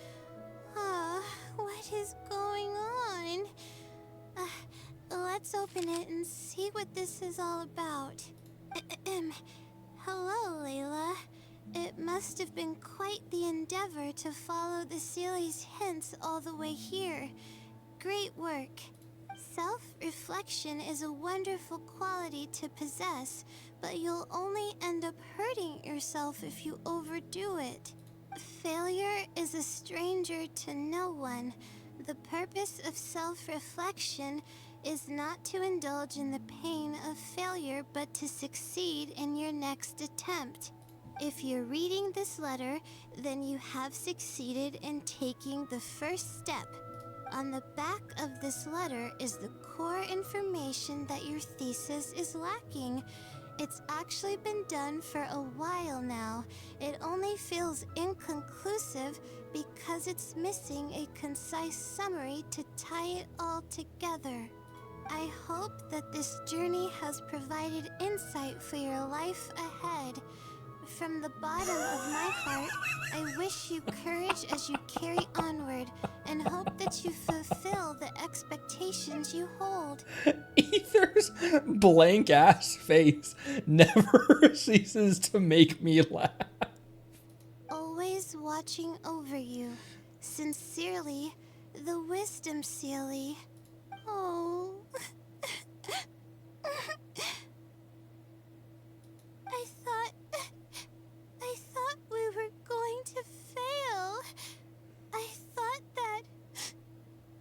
What is going on? Let's open it and see what this is all about. Hello, Layla. It must have been quite the endeavor to follow the Sealy's hints all the way here. Great work. Self-reflection is a wonderful quality to possess, but you'll only end up hurting yourself if you overdo it. Failure is a stranger to no one. The purpose of self-reflection is not to indulge in the pain of failure, but to succeed in your next attempt. If you're reading this letter, then you have succeeded in taking the first step. On the back of this letter is the core information that your thesis is lacking. It's actually been done for a while now. It only feels inconclusive because it's missing a concise summary to tie it all together. I hope that this journey has provided insight for your life ahead. From the bottom of my heart, I wish you courage as you carry onward and hope that you fulfill the expectations you hold. Ether's blank ass face never ceases to make me laugh. Always watching over you. Sincerely, the Wisdom Sealy. Oh. I thought we were going to fail. I thought that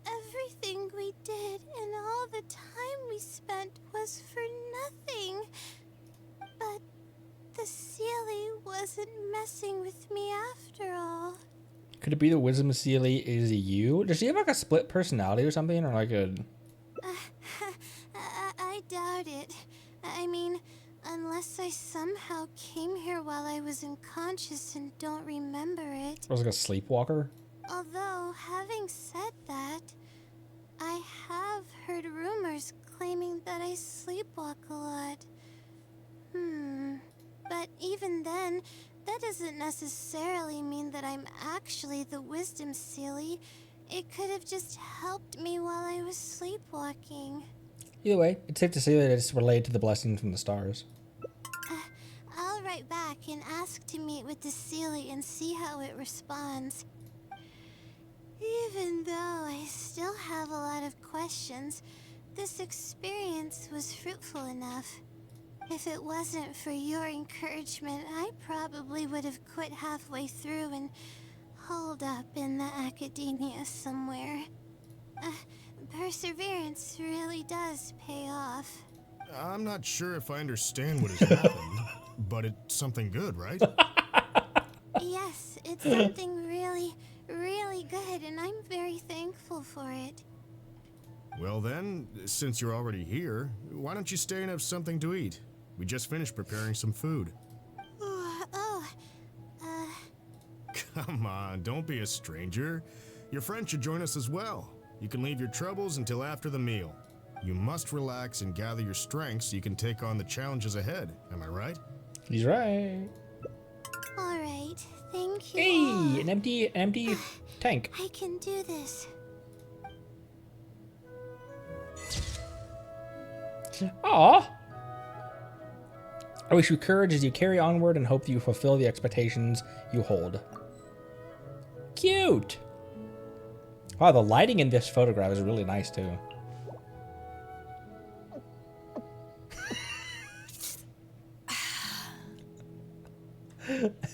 everything we did and all the time we spent was for nothing. But the Sealy wasn't messing with me after all. Could it be the Wisdom Sealy is you? Does she have like a split personality or something? Or like a... I doubt it. I mean, unless I somehow came here while I was unconscious and don't remember it. Or like a sleepwalker? Although, having said that, I have heard rumors claiming that I sleepwalk a lot. But even then, that doesn't necessarily mean that I'm actually the Wisdom Sealy. It could have just helped me while I was sleepwalking. Either way, it's safe to say that it's related to the blessings from the stars. I'll I'll write back and ask to meet with the Sealy and see how it responds. Even though I still have a lot of questions, this experience was fruitful enough. If it wasn't for your encouragement, I probably would have quit halfway through and holed up in the academia somewhere. Perseverance really does pay off. I'm not sure if I understand what has happened, but it's something good, right? Yes, it's something really, really good, and I'm very thankful for it. Well then, since you're already here, why don't you stay and have something to eat? We just finished preparing some food. Come on, don't be a stranger. Your friend should join us as well. You can leave your troubles until after the meal. You must relax and gather your strength so you can take on the challenges ahead. Am I right? He's right. All right, thank you. Hey, all. an empty tank. I can do this. Aw. I wish you courage as you carry onward and hope you fulfill the expectations you hold. Cute. Wow, the lighting in this photograph is really nice too.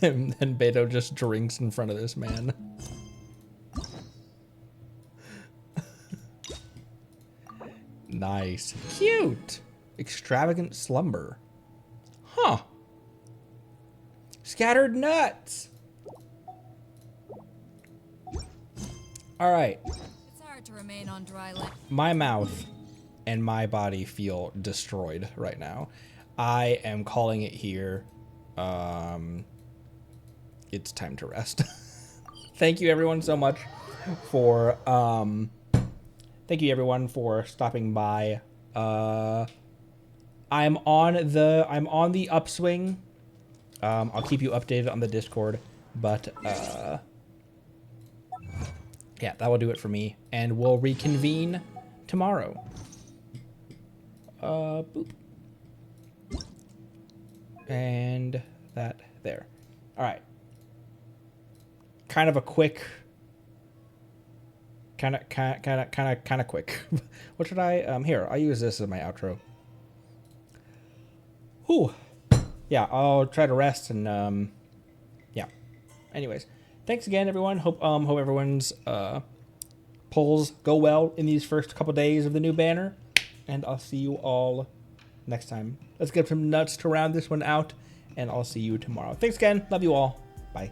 And then Beto just drinks in front of this man. Nice. Cute. Extravagant slumber. Huh. Scattered nuts. All right. It's hard to remain on dry land. My mouth and my body feel destroyed right now. I am calling it here. It's time to rest. Thank you everyone so much for thank you everyone for stopping by. I'm on the upswing. I'll keep you updated on the Discord, but yeah, that will do it for me, and we'll reconvene tomorrow. Boop. And that there. All right. Kind of a quick. Kind of quick. What should I? Here, I'll use this as my outro. Whew. Yeah, I'll try to rest and yeah. Anyways, thanks again, everyone. Hope everyone's polls go well in these first couple days of the new banner, and I'll see you all next time. Let's get some nuts to round this one out, and I'll see you tomorrow. Thanks again. Love you all. Bye.